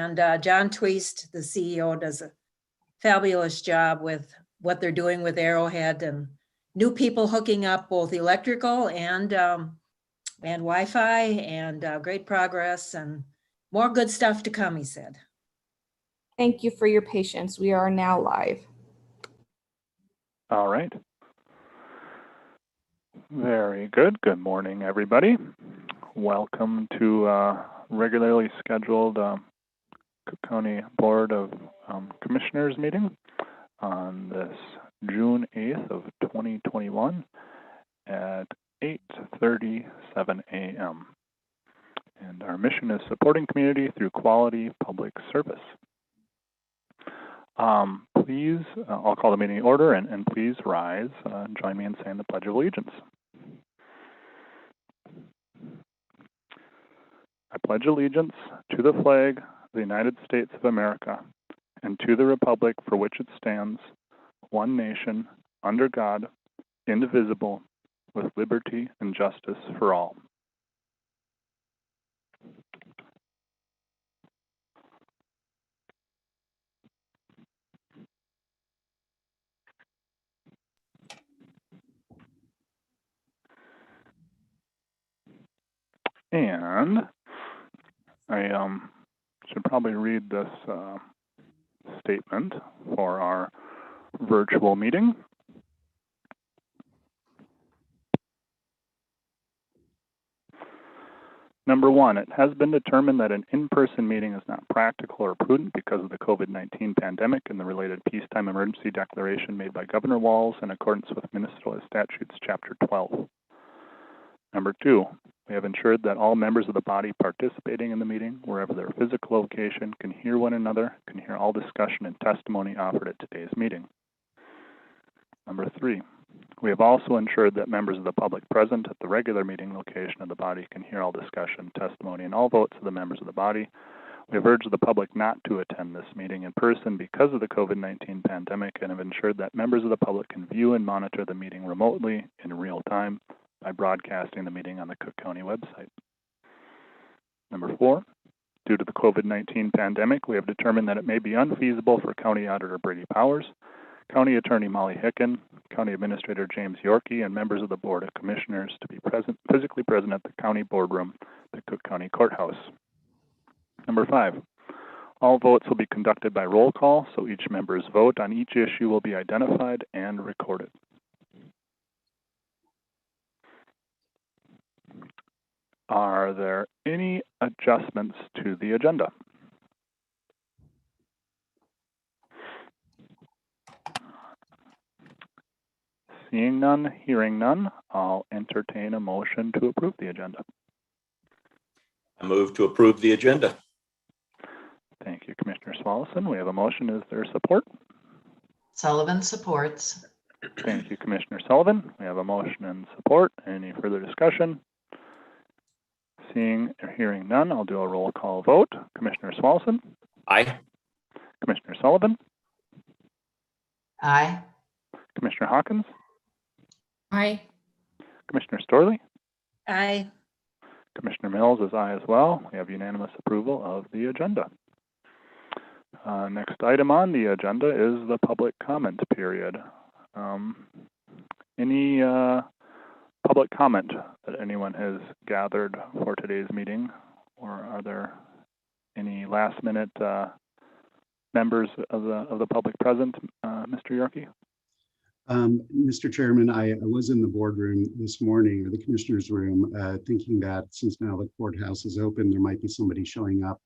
And John Tweest, the CEO, does a fabulous job with what they're doing with Arrowhead, and new people hooking up both electrical and Wi-Fi, and great progress and more good stuff to come, he said. Thank you for your patience. We are now live. All right. Very good. Good morning, everybody. Welcome to regularly scheduled Cook County Board of Commissioners meeting on this June 8th of 2021 at 8:37 a.m. And our mission is supporting community through quality public service. Please, I'll call the meeting to order, and please rise and join me in saying the Pledge of Allegiance. I pledge allegiance to the flag of the United States of America and to the republic for which it stands, one nation, under God, indivisible, with liberty and justice for all. And I should probably read this statement for our virtual meeting. Number one, it has been determined that an in-person meeting is not practical or prudent because of the COVID-19 pandemic and the related peacetime emergency declaration made by Governor Walz in accordance with Minnesota Statutes Chapter 12. Number two, we have ensured that all members of the body participating in the meeting, wherever their physical location, can hear one another, can hear all discussion and testimony offered at today's meeting. Number three, we have also ensured that members of the public present at the regular meeting location of the body can hear all discussion, testimony, and all votes of the members of the body. We have urged the public not to attend this meeting in person because of the COVID-19 pandemic and have ensured that members of the public can view and monitor the meeting remotely in real time by broadcasting the meeting on the Cook County website. Number four, due to the COVID-19 pandemic, we have determined that it may be unfeasible for County Auditor Brady Powers, County Attorney Molly Hicken, County Administrator James Yorkey, and members of the Board of Commissioners to be physically present at the County Boardroom, the Cook County Courthouse. Number five, all votes will be conducted by roll call, so each member's vote on each issue will be identified and recorded. Are there any adjustments to the agenda? Seeing none, hearing none, I'll entertain a motion to approve the agenda. I move to approve the agenda. Thank you, Commissioner Swallowson. We have a motion. Is there support? Sullivan supports. Thank you, Commissioner Sullivan. We have a motion and support. Any further discussion? Seeing or hearing none, I'll do a roll call vote. Commissioner Swallowson? Aye. Commissioner Sullivan? Aye. Commissioner Hawkins? Aye. Commissioner Storley? Aye. Commissioner Mills is aye as well. We have unanimous approval of the agenda. Next item on the agenda is the public comment period. Any public comment that anyone has gathered for today's meeting, or are there any last minute members of the public present? Mr. Yorkey? Mr. Chairman, I was in the boardroom this morning, or the commissioner's room, thinking that since now the courthouse is open, there might be somebody showing up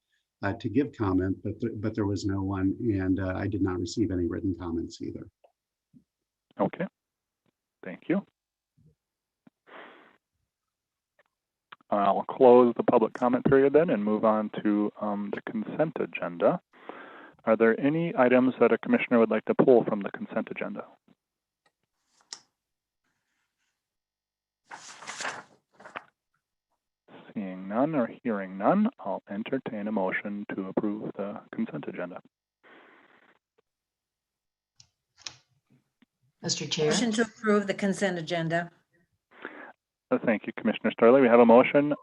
to give comment, but there was no one, and I did not receive any written comments either. Okay, thank you. I'll close the public comment period then and move on to the consent agenda. Are there any items that a commissioner would like to pull from the consent agenda? Seeing none or hearing none, I'll entertain a motion to approve the consent agenda. Mr. Chair. Motion to approve the consent agenda. Thank you, Commissioner Starley. We have a motion.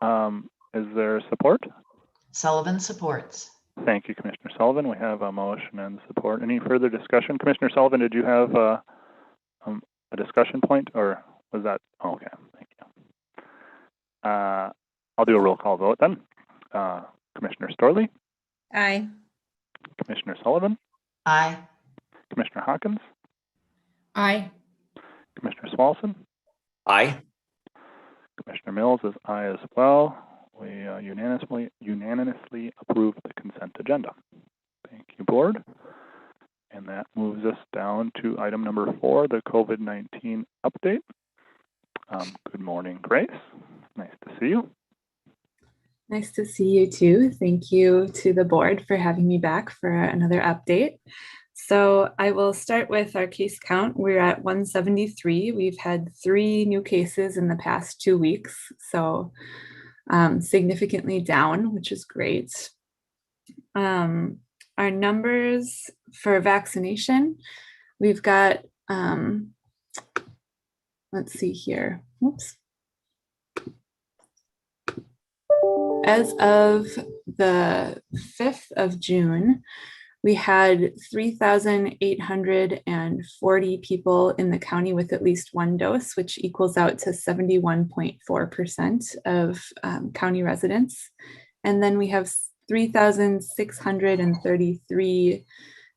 Is there support? Sullivan supports. Thank you, Commissioner Sullivan. We have a motion and support. Any further discussion? Commissioner Sullivan, did you have a discussion point, or was that? Oh, okay, thank you. I'll do a roll call vote then. Commissioner Storley, Aye. Commissioner Sullivan, Aye. Commissioner Hawkins, Aye. Commissioner Swalson, Aye. Commissioner Mills is aye as well. We unanimously approve the consent agenda. Thank you, board. And that moves us down to item number 4, the COVID-19 update. Good morning, Grace. Nice to see you. Nice to see you too. Thank you to the board for having me back for another update. So I will start with our case count. We're at 173. We've had 3 new cases in the past 2 weeks, so significantly down, which is great. Our numbers for vaccination, we've got, let's see here. Oops. As of the 5th of June, we had 3,840 people in the county with at least 1 dose, which equals out to 71.4% of county residents. And then we have 3,633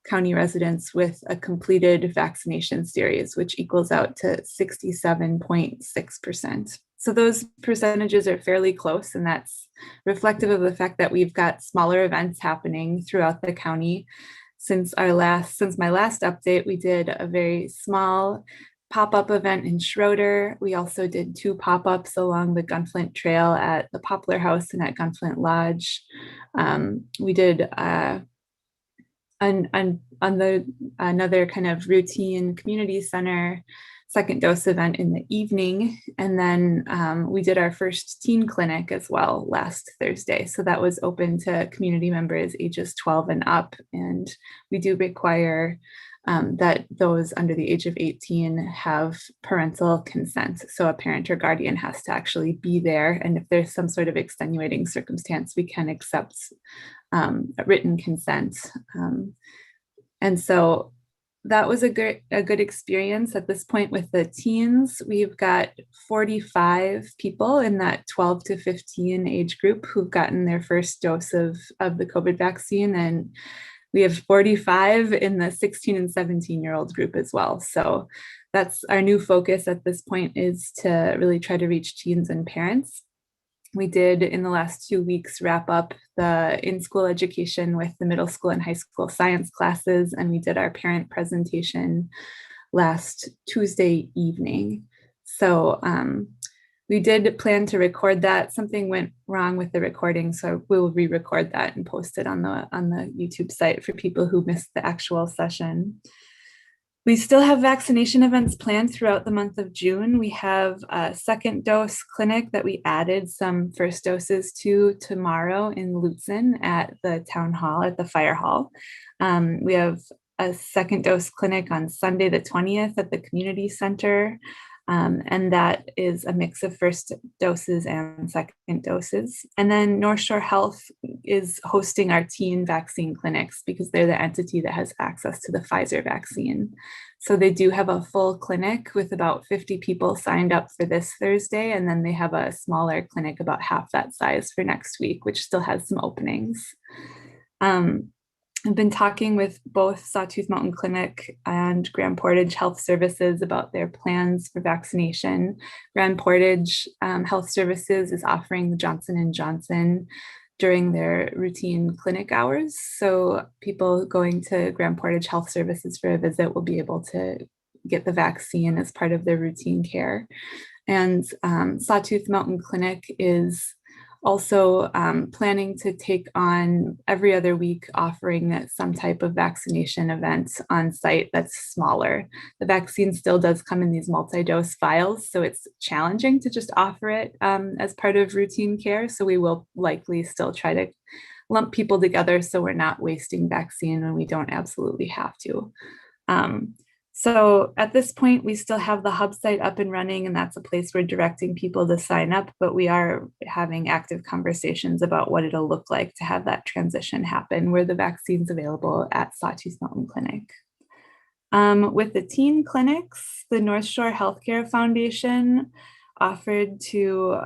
county residents with a completed vaccination series, which equals out to 67.6%. So those percentages are fairly close, and that's reflective of the fact that we've got smaller events happening throughout the county. Since my last update, we did a very small pop-up event in Schroeder. We also did 2 pop-ups along the Gunflint Trail at the Poplar House and at Gunflint Lodge. We did another kind of routine community center second dose event in the evening. And then we did our first teen clinic as well last Thursday. So that was open to community members ages 12 and up. And we do require that those under the age of 18 have parental consent. So a parent or guardian has to actually be there. And if there's some sort of extenuating circumstance, we can accept written consent. And so that was a good experience. At this point with the teens, we've got 45 people in that 12 to 15 age group who've gotten their first dose of the COVID vaccine. And we have 45 in the 16 and 17-year-old group as well. So that's our new focus at this point, is to really try to reach teens and parents. We did in the last 2 weeks wrap up the in-school education with the middle school and high school science classes, and we did our parent presentation last Tuesday evening. So we did plan to record that. Something went wrong with the recording, so we'll re-record that and post it on the YouTube site for people who missed the actual session. We still have vaccination events planned throughout the month of June. We have a second dose clinic that we added some first doses to tomorrow in Lutsen at the town hall, at the fire hall. We have a second dose clinic on Sunday, the 20th at the community center. And that is a mix of first doses and second doses. And then North Shore Health is hosting our teen vaccine clinics because they're the entity that has access to the Pfizer vaccine. So they do have a full clinic with about 50 people signed up for this Thursday. And then they have a smaller clinic about half that size for next week, which still has some openings. I've been talking with both Sawtooth Mountain Clinic and Grand Portage Health Services about their plans for vaccination. Grand Portage Health Services is offering the Johnson & Johnson during their routine clinic hours. So people going to Grand Portage Health Services for a visit will be able to get the vaccine as part of their routine care. And Sawtooth Mountain Clinic is also planning to take on every other week offering some type of vaccination event on site that's smaller. The vaccine still does come in these multi-dose vials, so it's challenging to just offer it as part of routine care. So we will likely still try to lump people together so we're not wasting vaccine when we don't absolutely have to. So at this point, we still have the hub site up and running, and that's a place we're directing people to sign up, but we are having active conversations about what it'll look like to have that transition happen where the vaccine's available at Sawtooth Mountain Clinic. With the teen clinics, the North Shore Healthcare Foundation offered to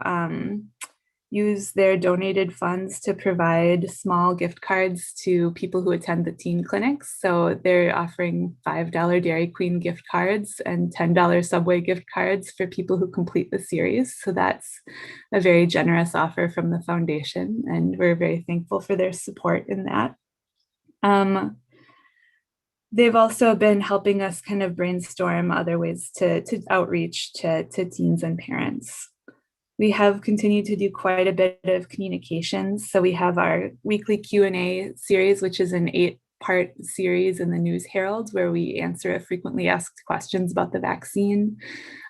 use their donated funds to provide small gift cards to people who attend the teen clinics. So they're offering $5 Dairy Queen gift cards and $10 Subway gift cards for people who complete the series. So that's a very generous offer from the foundation, and we're very thankful for their support in that. They've also been helping us kind of brainstorm other ways to outreach to teens and parents. We have continued to do quite a bit of communications. So we have our weekly Q&A series, which is an 8-part series in the News Herald, where we answer frequently asked questions about the vaccine.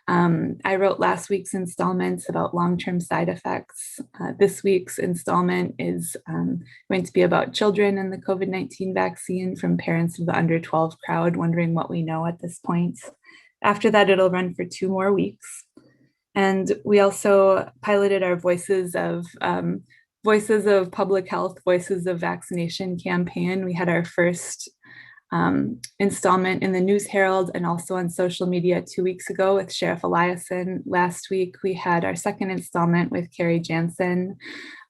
I wrote last week's installment about long-term side effects. This week's installment is going to be about children and the COVID-19 vaccine from parents of the under 12 crowd, wondering what we know at this point. After that, it'll run for 2 more weeks. And we also piloted our Voices of Public Health, Voices of Vaccination campaign. We had our first installment in the News Herald and also on social media 2 weeks ago with Sheriff Eliason. Last week, we had our second installment with Carrie Jansen.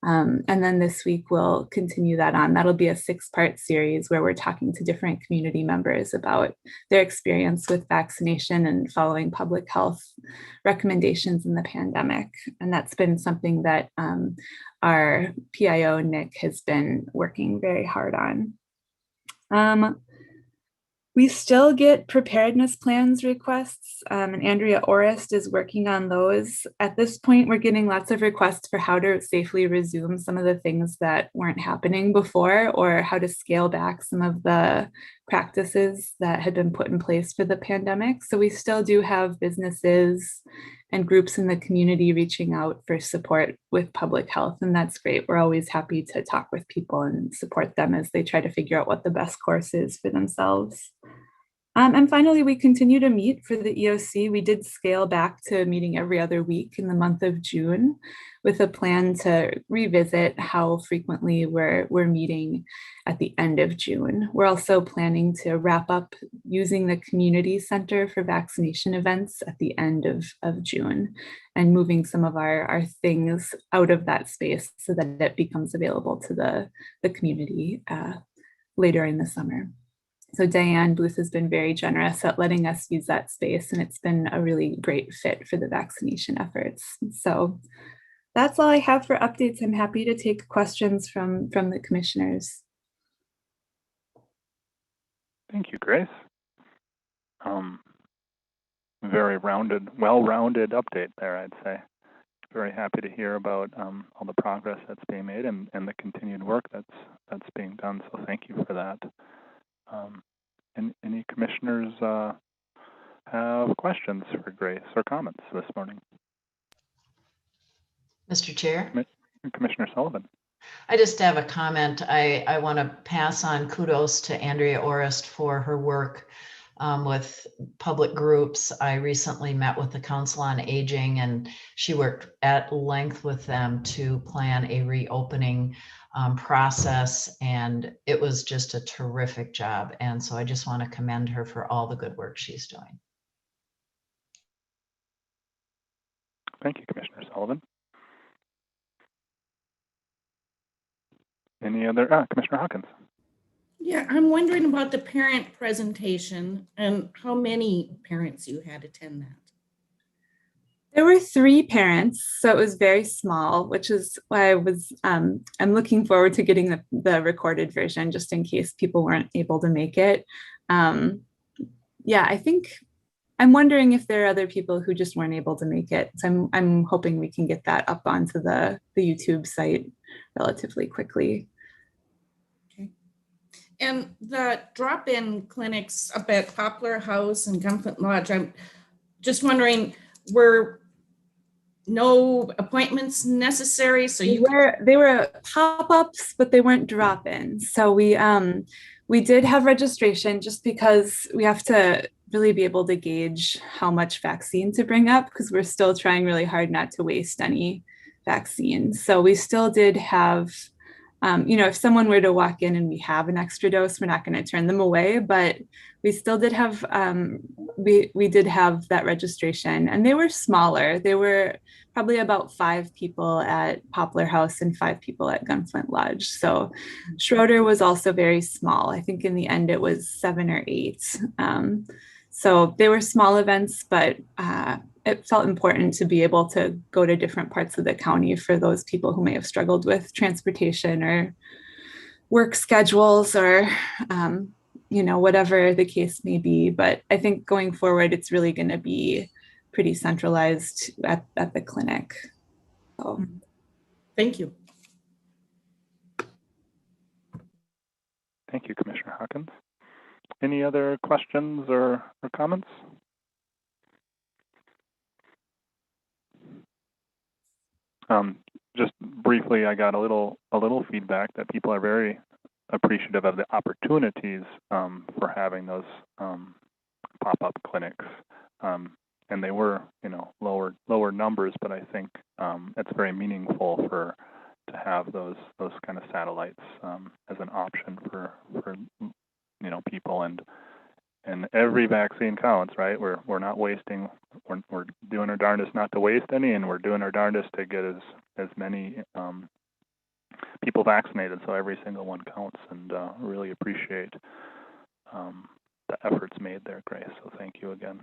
And then this week, we'll continue that on. That'll be a 6-part series where we're talking to different community members about their experience with vaccination and following public health recommendations in the pandemic. And that's been something that our PIO, Nick, has been working very hard on. We still get preparedness plans requests, and Andrea Orest is working on those. At this point, we're getting lots of requests for how to safely resume some of the things that weren't happening before, or how to scale back some of the practices that had been put in place for the pandemic. So we still do have businesses and groups in the community reaching out for support with public health, and that's great. We're always happy to talk with people and support them as they try to figure out what the best course is for themselves. And finally, we continue to meet for the EOC. We did scale back to meeting every other week in the month of June with a plan to revisit how frequently we're meeting at the end of June. We're also planning to wrap up using the community center for vaccination events at the end of June and moving some of our things out of that space so that it becomes available to the community later in the summer. So Diane Booth has been very generous at letting us use that space, and it's been a really great fit for the vaccination efforts. So that's all I have for updates. I'm happy to take questions from the commissioners. Thank you, Grace. Very well-rounded update there, I'd say. Very happy to hear about all the progress that's being made and the continued work that's being done. So thank you for that. Any commissioners have questions for Grace or comments this morning? Mr. Chair? Commissioner Sullivan. I just have a comment. I want to pass on kudos to Andrea Orest for her work with public groups. I recently met with the Council on Aging, and she worked at length with them to plan a reopening process, and it was just a terrific job. And so I just want to commend her for all the good work she's doing. Thank you, Commissioner Sullivan. Any other, Commissioner Hawkins? Yeah, I'm wondering about the parent presentation and how many parents you had attend that. There were 3 parents, so it was very small, which is why I'm looking forward to getting the recorded version just in case people weren't able to make it. Yeah, I think I'm wondering if there are other people who just weren't able to make it. So I'm hoping we can get that up onto the YouTube site relatively quickly. Okay. And the drop-in clinics up at Poplar House and Gunflint Lodge, I'm just wondering, were no appointments necessary? So they were pop-ups, but they weren't drop-ins. So we did have registration just because we have to really be able to gauge how much vaccine to bring up because we're still trying really hard not to waste any vaccine. So we still did have, if someone were to walk in and we have an extra dose, we're not going to turn them away, but we still did have, we did have that registration, and they were smaller. They were probably about 5 people at Poplar House and 5 people at Gunflint Lodge. So Schroeder was also very small. I think in the end it was 7 or 8. So they were small events, but it felt important to be able to go to different parts of the county for those people who may have struggled with transportation or work schedules or, whatever the case may be. But I think going forward, it's really going to be pretty centralized at the clinic. So. Thank you. Thank you, Commissioner Hawkins. Any other questions or comments? Just briefly, I got a little feedback that people are very appreciative of the opportunities for having those pop-up clinics, and they were, lower numbers, but I think it's very meaningful to have those kind of satellites as an option for people, and every vaccine counts, right? We're not wasting. We're doing our darndest not to waste any, and we're doing our darndest to get as many people vaccinated. So every single one counts, and really appreciate the efforts made there, Grace. So thank you again.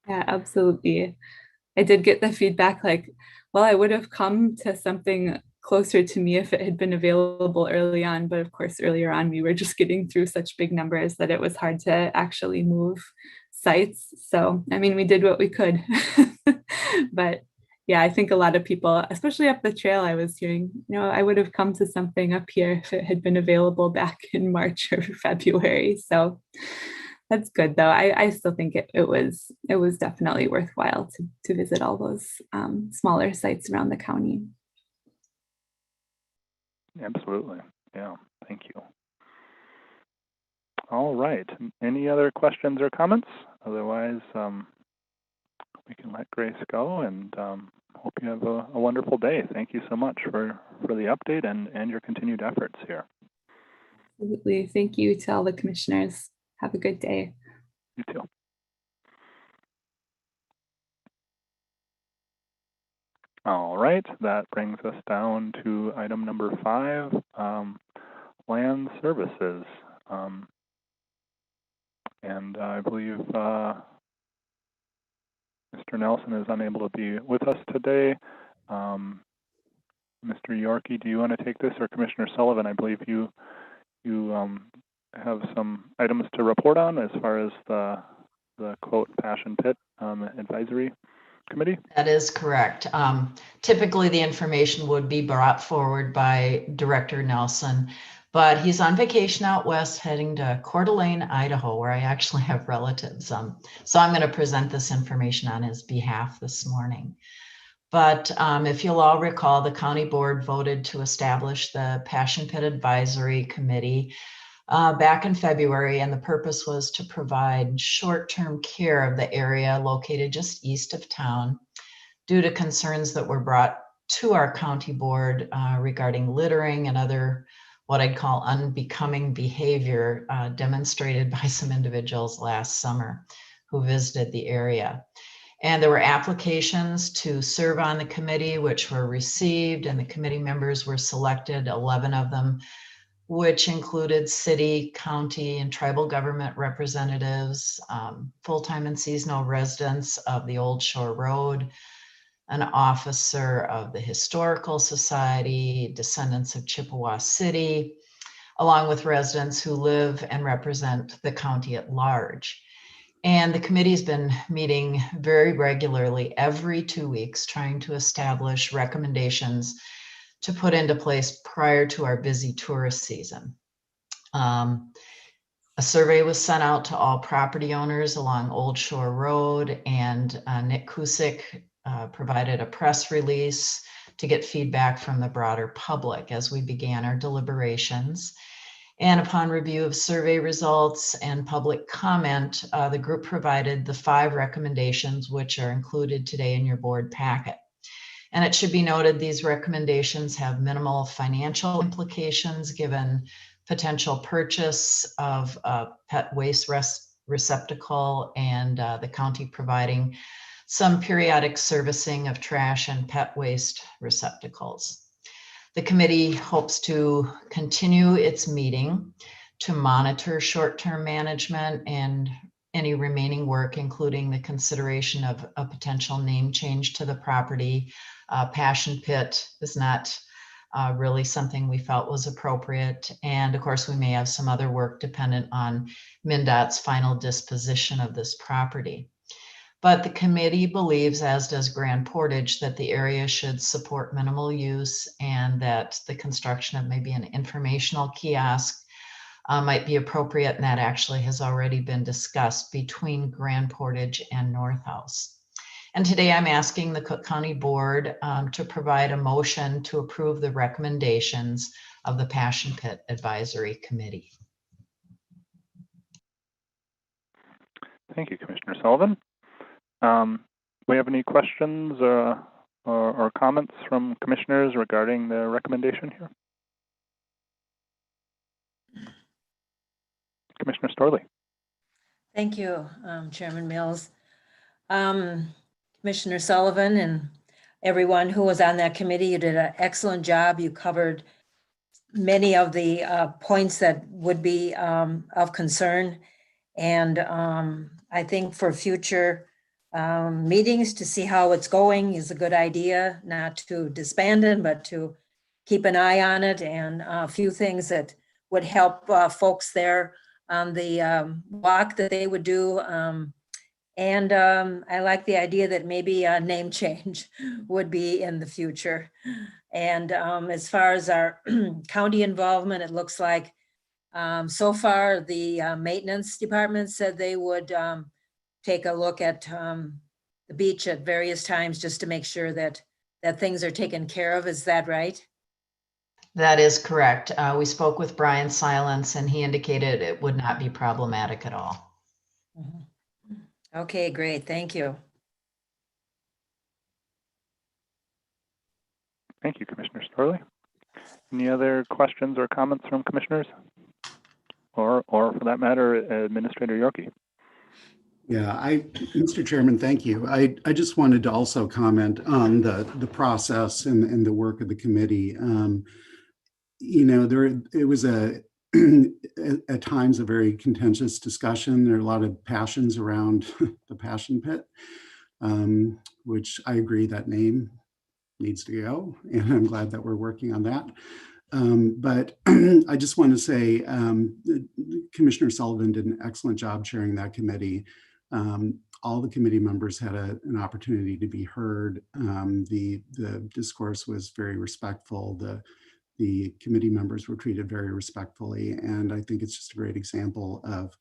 Yeah, absolutely. I did get the feedback like, well, I would have come to something closer to me if it had been available early on. But of course, earlier on, we were just getting through such big numbers that it was hard to actually move sites. So, I mean, we did what we could. But yeah, I think a lot of people, especially up the trail, I was hearing, I would have come to something up here if it had been available back in March or February. So that's good, though. I still think it was definitely worthwhile to visit all those smaller sites around the county. Absolutely. Yeah. Thank you. All right. Any other questions or comments? Otherwise, we can let Grace go, and hope you have a wonderful day. Thank you so much for the update and your continued efforts here. Absolutely. Thank you to all the commissioners. Have a good day. You too. All right, that brings us down to item number 5, land services. And I believe Mr. Nelson is unable to be with us today. Mr. Yorkie, do you want to take this, or Commissioner Sullivan? I believe you have some items to report on as far as the quote Passion Pit advisory committee. That is correct. Typically, the information would be brought forward by Director Nelson, but he's on vacation out west, heading to Coeur d'Alene, Idaho, where I actually have relatives. So I'm going to present this information on his behalf this morning. But if you'll all recall, the county board voted to establish the Passion Pit Advisory Committee back in February, and the purpose was to provide short-term care of the area located just east of town due to concerns that were brought to our county board regarding littering and other what I'd call unbecoming behavior demonstrated by some individuals last summer who visited the area. And there were applications to serve on the committee, which were received, and the committee members were selected, 11 of them, which included city, county, and tribal government representatives, full-time and seasonal residents of the Old Shore Road, an officer of the Historical Society, descendants of Chippewa City, along with residents who live and represent the county at large. And the committee's been meeting very regularly every 2 weeks, trying to establish recommendations to put into place prior to our busy tourist season. A survey was sent out to all property owners along Old Shore Road, and Nick Kusick provided a press release to get feedback from the broader public as we began our deliberations. And upon review of survey results and public comment, the group provided the 5 recommendations, which are included today in your board packet. And it should be noted, these recommendations have minimal financial implications given potential purchase of a pet waste receptacle and the county providing some periodic servicing of trash and pet waste receptacles. The committee hopes to continue its meeting to monitor short-term management and any remaining work, including the consideration of a potential name change to the property. Passion Pit is not really something we felt was appropriate. And of course, we may have some other work dependent on MnDOT's final disposition of this property. But the committee believes, as does Grand Portage, that the area should support minimal use and that the construction of maybe an informational kiosk might be appropriate. And that actually has already been discussed between Grand Portage and North House. And today I'm asking the Cook County Board to provide a motion to approve the recommendations of the Passion Pit Advisory Committee. Thank you, Commissioner Sullivan. We have any questions or comments from commissioners regarding the recommendation here? Commissioner Storley. Thank you, Chairman Mills. Commissioner Sullivan and everyone who was on that committee, you did an excellent job. You covered many of the points that would be of concern. And I think for future meetings to see how it's going is a good idea, not to disband it, but to keep an eye on it, and a few things that would help folks there on the walk that they would do. And I like the idea that maybe a name change would be in the future. And as far as our county involvement, it looks like so far the maintenance department said they would take a look at the beach at various times just to make sure that things are taken care of. Is that right? That is correct. We spoke with Brian Silence and he indicated it would not be problematic at all. Mhm. Okay, great. Thank you. Thank you, Commissioner Storley. Any other questions or comments from commissioners? Or for that matter, Administrator Yorkie? Yeah, Mr. Chairman, thank you. I just wanted to also comment on the process and the work of the committee. You know, it was at times a very contentious discussion. There are a lot of passions around the Passion Pit, which I agree that name needs to go, and I'm glad that we're working on that. But I just want to say Commissioner Sullivan did an excellent job chairing that committee. All the committee members had an opportunity to be heard. The discourse was very respectful. The committee members were treated very respectfully. And I think it's just a great example of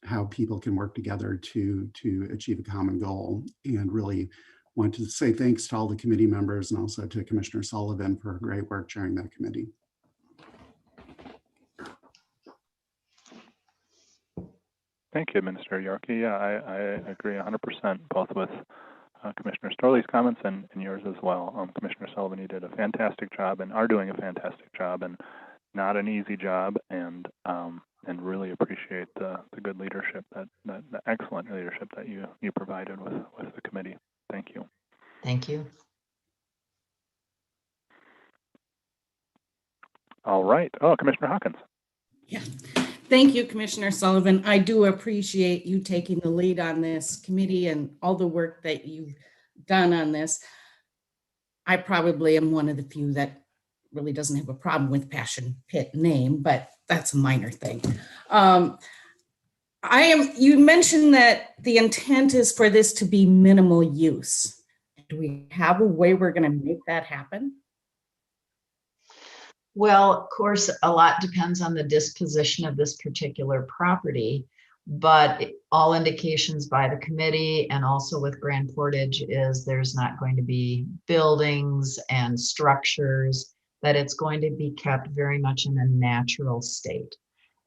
how people can work together to achieve a common goal. And really want to say thanks to all the committee members and also to Commissioner Sullivan for her great work chairing that committee. Thank you, Minister Yorkie. Yeah, I agree 100%, both with Commissioner Storley's comments and yours as well. Commissioner Sullivan, you did a fantastic job and are doing a fantastic job, and not an easy job, and really appreciate the good leadership, the excellent leadership that you provided with the committee. Thank you. Thank you. All right. Oh, Commissioner Hawkins. Yeah. Thank you, Commissioner Sullivan. I do appreciate you taking the lead on this committee and all the work that you've done on this. I probably am one of the few that really doesn't have a problem with Passion Pit name, but that's a minor thing. You mentioned that the intent is for this to be minimal use. Do we have a way we're going to make that happen? Well, of course, a lot depends on the disposition of this particular property, but all indications by the committee and also with Grand Portage is there's not going to be buildings and structures that it's going to be kept very much in a natural state.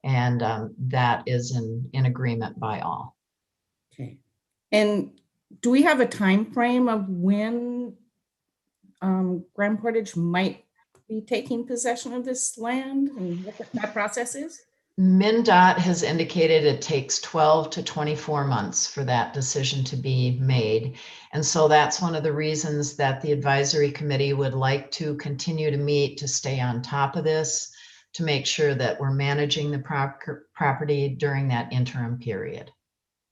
And that is in agreement by all. Okay. And do we have a time frame of when Grand Portage might be taking possession of this land and what that process is? MnDOT has indicated it takes 12 to 24 months for that decision to be made. And so that's one of the reasons that the advisory committee would like to continue to meet to stay on top of this, to make sure that we're managing the property during that interim period.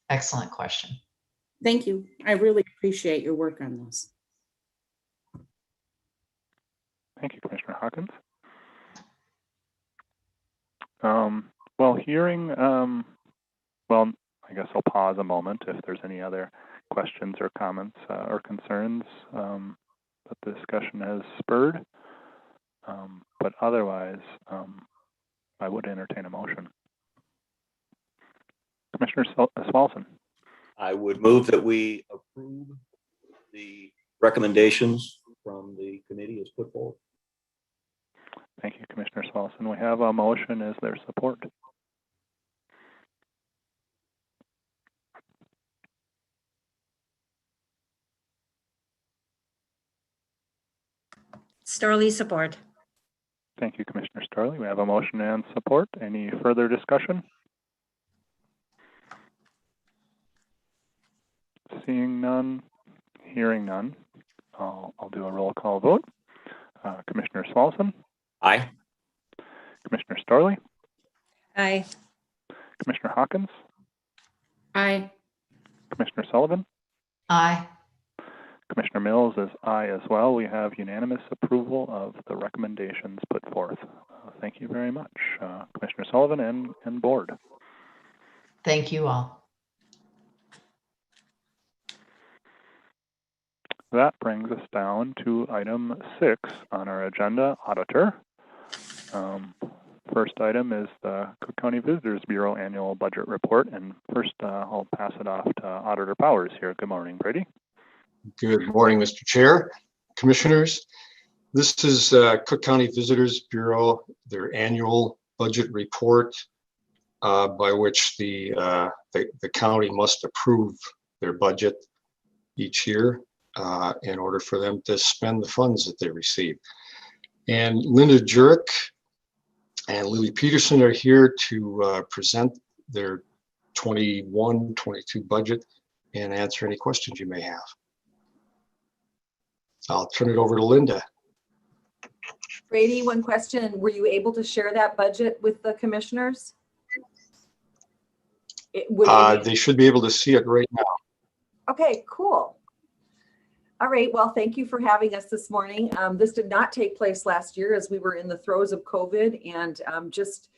Excellent question. Thank you. I really appreciate your work on this. Thank you, Commissioner Hawkins. Well, I guess I'll pause a moment if there's any other questions or comments or concerns that the discussion has spurred. But otherwise, I would entertain a motion. Commissioner Swalson. I would move that we approve the recommendations from the committee as put forward. Thank you, Commissioner Swalson. We have a motion. Is there support? Starley, support. Thank you, Commissioner Starley. We have a motion and support. Any further discussion? Seeing none, hearing none, I'll do a roll call vote. Commissioner Swalson. Aye. Commissioner Starley. Aye. Commissioner Hawkins. Aye. Commissioner Sullivan. Aye. Commissioner Mills is aye as well. We have unanimous approval of the recommendations put forth. Thank you very much, Commissioner Sullivan and board. Thank you all. That brings us down to item 6 on our agenda, auditor. First item is the Cook County Visitors Bureau Annual Budget Report. And first, I'll pass it off to Auditor Powers here. Good morning, Brady. Good morning, Mr. Chair, Commissioners. This is Cook County Visitors Bureau, their annual budget report by which the county must approve their budget each year in order for them to spend the funds that they receive. And Linda Jurek and Lily Peterson are here to present their 21-22 budget and answer any questions you may have. I'll turn it over to Linda. Brady, one question. Were you able to share that budget with the commissioners? They should be able to see it right now. Okay, cool. All right, well, thank you for having us this morning. This did not take place last year as we were in the throes of COVID, and just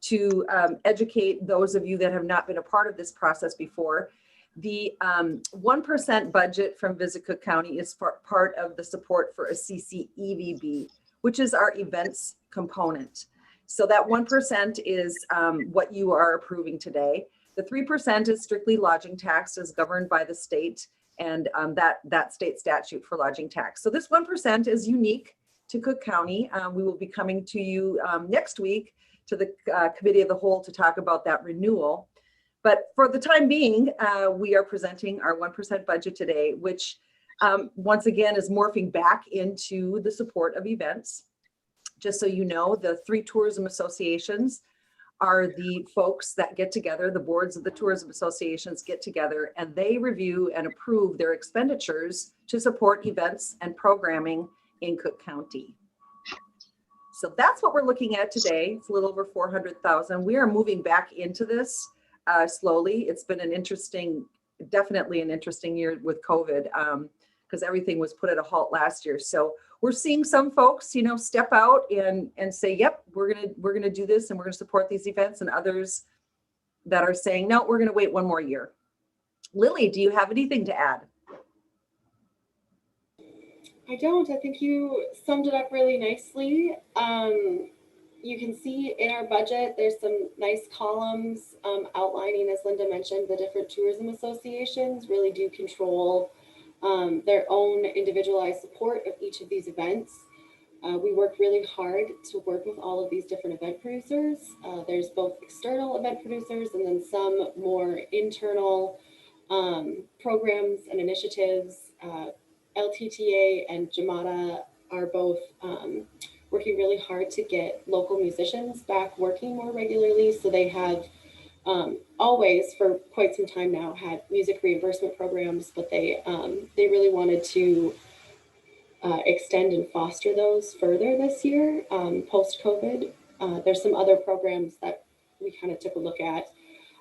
to educate those of you that have not been a part of this process before, the 1% budget from Visit Cook County is part of the support for a CCEVB, which is our events component. So that 1% is what you are approving today. The 3% is strictly lodging tax, as governed by the state and that state statute for lodging tax. So this 1% is unique to Cook County. We will be coming to you next week to the Committee of the Whole to talk about that renewal. But for the time being, we are presenting our 1% budget today, which once again is morphing back into the support of events. Just so you know, the 3 tourism associations are the folks that get together, the boards of the tourism associations get together, and they review and approve their expenditures to support events and programming in Cook County. So that's what we're looking at today. It's a little over 400,000. We are moving back into this slowly. It's been an interesting, definitely an interesting year with COVID because everything was put at a halt last year. So we're seeing some folks, you know, step out and say, yep, we're gonna do this and we're gonna support these events, and others that are saying, no, we're gonna wait one more year. Lily, do you have anything to add? I don't. I think you summed it up really nicely. You can see in our budget, there's some nice columns outlining, as Linda mentioned, the different tourism associations really do control their own individualized support of each of these events. We work really hard to work with all of these different event producers. There's both external event producers and then some more internal programs and initiatives. LTTA and Jamada are both working really hard to get local musicians back working more regularly. So they have always, for quite some time now, had music reimbursement programs, but they really wanted to extend and foster those further this year, post-COVID. There's some other programs that we kind of took a look at.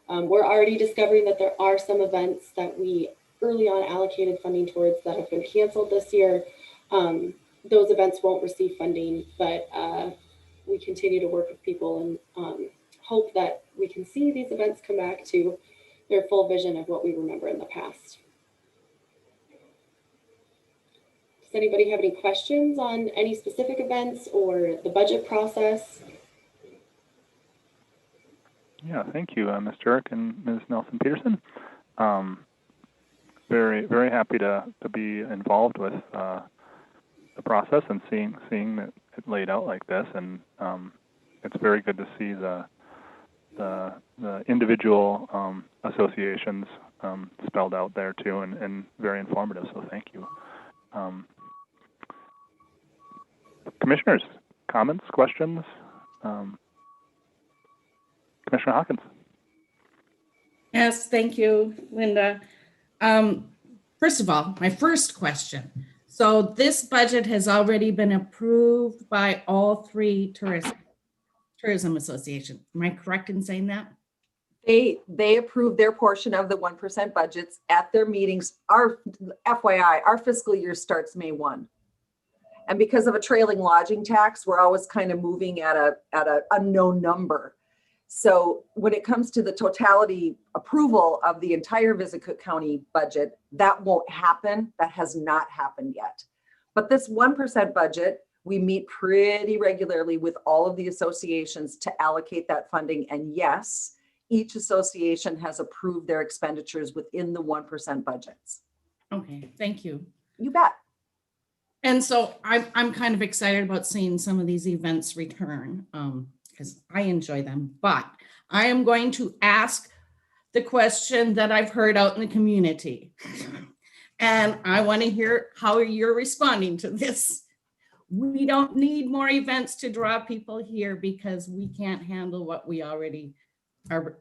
We're already discovering that there are some events that we early on allocated funding towards that have been canceled this year. Those events won't receive funding, but we continue to work with people and hope that we can see these events come back to their full vision of what we remember in the past. Does anybody have any questions on any specific events or the budget process? Yeah, thank you, Mr. Eric and Ms. Nelson-Peterson. Very, very happy to be involved with the process and seeing that it laid out like this, and it's very good to see the individual associations spelled out there too, and very informative. So thank you. Commissioners, comments, questions? Commissioner Hawkins. Yes, thank you, Linda. First of all, my first question. So this budget has already been approved by all three tourism associations. Am I correct in saying that? They approved their portion of the 1% budgets at their meetings. Our FYI, our fiscal year starts May 1. And because of a trailing lodging tax, we're always kind of moving at a unknown number. So when it comes to the totality approval of the entire Visit Cook County budget, that won't happen. That has not happened yet. But this 1% budget, we meet pretty regularly with all of the associations to allocate that funding. And yes, each association has approved their expenditures within the 1% budgets. Okay, thank you. You bet. And so I'm kind of excited about seeing some of these events return because I enjoy them. But I am going to ask the question that I've heard out in the community. And I want to hear how you're responding to this. We don't need more events to draw people here because we can't handle what we already are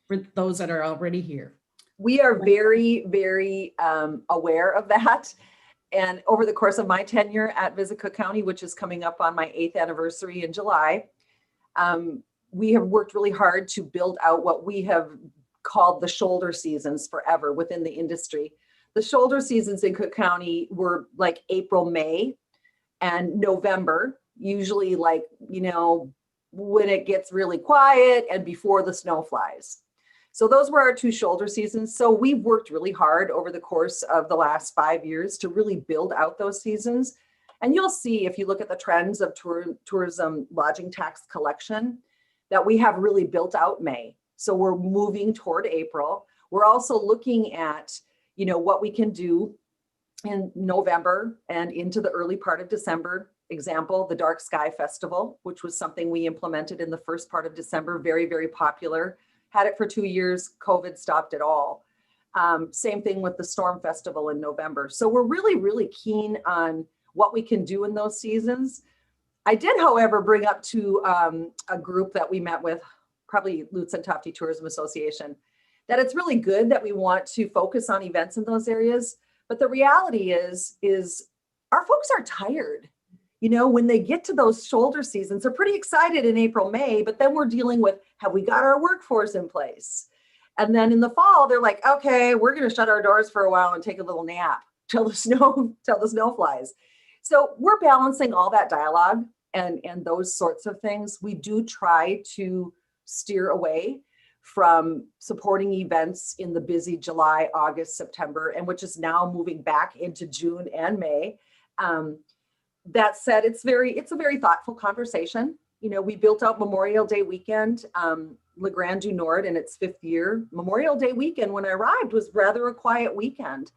for those that are already here. We are very, very aware of that. And over the course of my tenure at Visit Cook County, which is coming up on my 8th anniversary in July, we have worked really hard to build out what we have called the shoulder seasons forever within the industry. The shoulder seasons in Cook County were like April, May, and November, usually like, when it gets really quiet and before the snow flies. So those were our two shoulder seasons. So we've worked really hard over the course of the last 5 years to really build out those seasons. And you'll see if you look at the trends of tourism lodging tax collection, that we have really built out May. So we're moving toward April. We're also looking at, what we can do in November and into the early part of December. Example, the Dark Sky Festival, which was something we implemented in the first part of December, very, very popular. Had it for 2 years, COVID stopped it all. Same thing with the Storm Festival in November. So we're really, really keen on what we can do in those seasons. I did, however, bring up to a group that we met with, probably Lutz and Tofte Tourism Association, that it's really good that we want to focus on events in those areas. But the reality is our folks are tired. When they get to those shoulder seasons, they're pretty excited in April, May, but then we're dealing with, have we got our workforce in place? And then in the fall, they're like, okay, we're going to shut our doors for a while and take a little nap till the snow flies. So we're balancing all that dialogue and those sorts of things. We do try to steer away from supporting events in the busy July, August, September, and which is now moving back into June and May. That said, it's a very thoughtful conversation. We built out Memorial Day weekend, Le Grand du Nord in its 5th year. Memorial Day weekend when I arrived was rather a quiet weekend.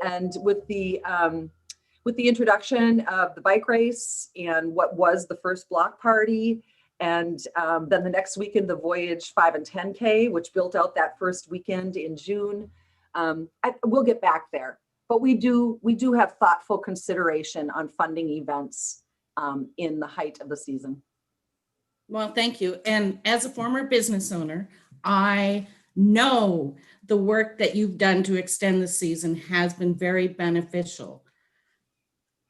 And with the with the introduction of the bike race and what was the first block party, and then the next weekend, the Voyage 5 and 10K, which built out that first weekend in June. We'll get back there, but we do have thoughtful consideration on funding events in the height of the season. Well, thank you. And as a former business owner, I know the work that you've done to extend the season has been very beneficial.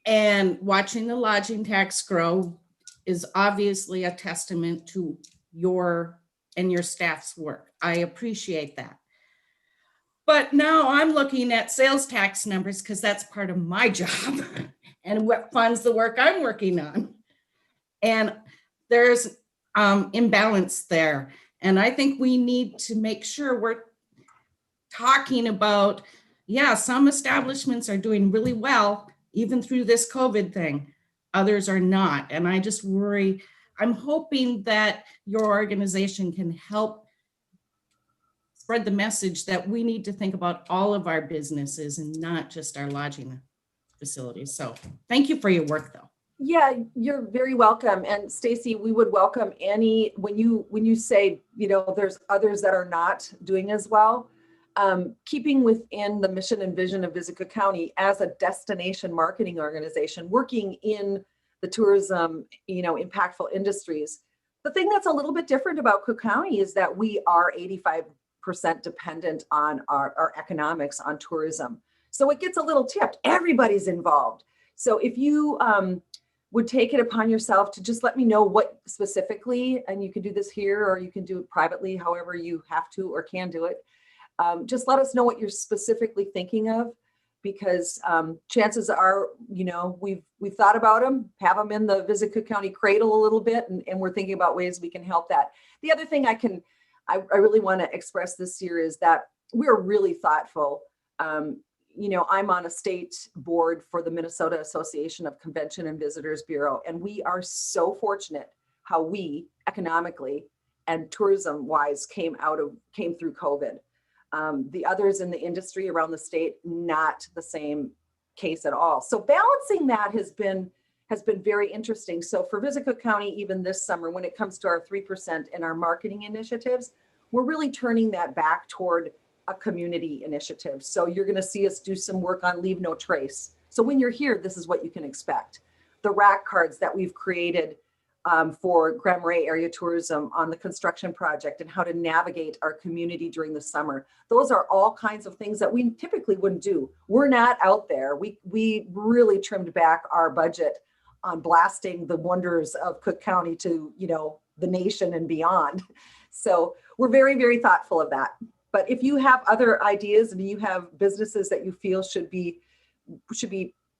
And watching the lodging tax grow is obviously a testament to your and your staff's work. I appreciate that. But now I'm looking at sales tax numbers because that's part of my job and what funds the work I'm working on. And there's imbalance there. And I think we need to make sure we're talking about, yeah, some establishments are doing really well, even through this COVID thing. Others are not. And I just worry, I'm hoping that your organization can help spread the message that we need to think about all of our businesses and not just our lodging facilities. So thank you for your work though. Yeah, you're very welcome. And Stacy, we would welcome any, when you say, there's others that are not doing as well, keeping within the mission and vision of Visit Cook County as a destination marketing organization, working in the tourism, impactful industries. The thing that's a little bit different about Cook County is that we are 85% dependent on our economics on tourism. So it gets a little tipped. Everybody's involved. So if you would take it upon yourself to just let me know what specifically, and you can do this here or you can do it privately, however you have to or can do it. Just let us know what you're specifically thinking of, because chances are, we've thought about them, have them in the Visit Cook County cradle a little bit, and we're thinking about ways we can help that. The other thing I really want to express this year is that we're really thoughtful. I'm on a state board for the Minnesota Association of Convention and Visitors Bureau, and we are so fortunate how we economically and tourism wise came through COVID. The others in the industry around the state, not the same case at all. So balancing that has been very interesting. So for Visit Cook County, even this summer, when it comes to our 3% and our marketing initiatives, we're really turning that back toward a community initiative. So you're going to see us do some work on Leave No Trace. So when you're here, this is what you can expect. The rack cards that we've created for Grand Marais area tourism on the construction project and how to navigate our community during the summer. Those are all kinds of things that we typically wouldn't do. We're not out there. We really trimmed back our budget on blasting the wonders of Cook County to, the nation and beyond. So we're very, very thoughtful of that. But if you have other ideas and you have businesses that you feel should be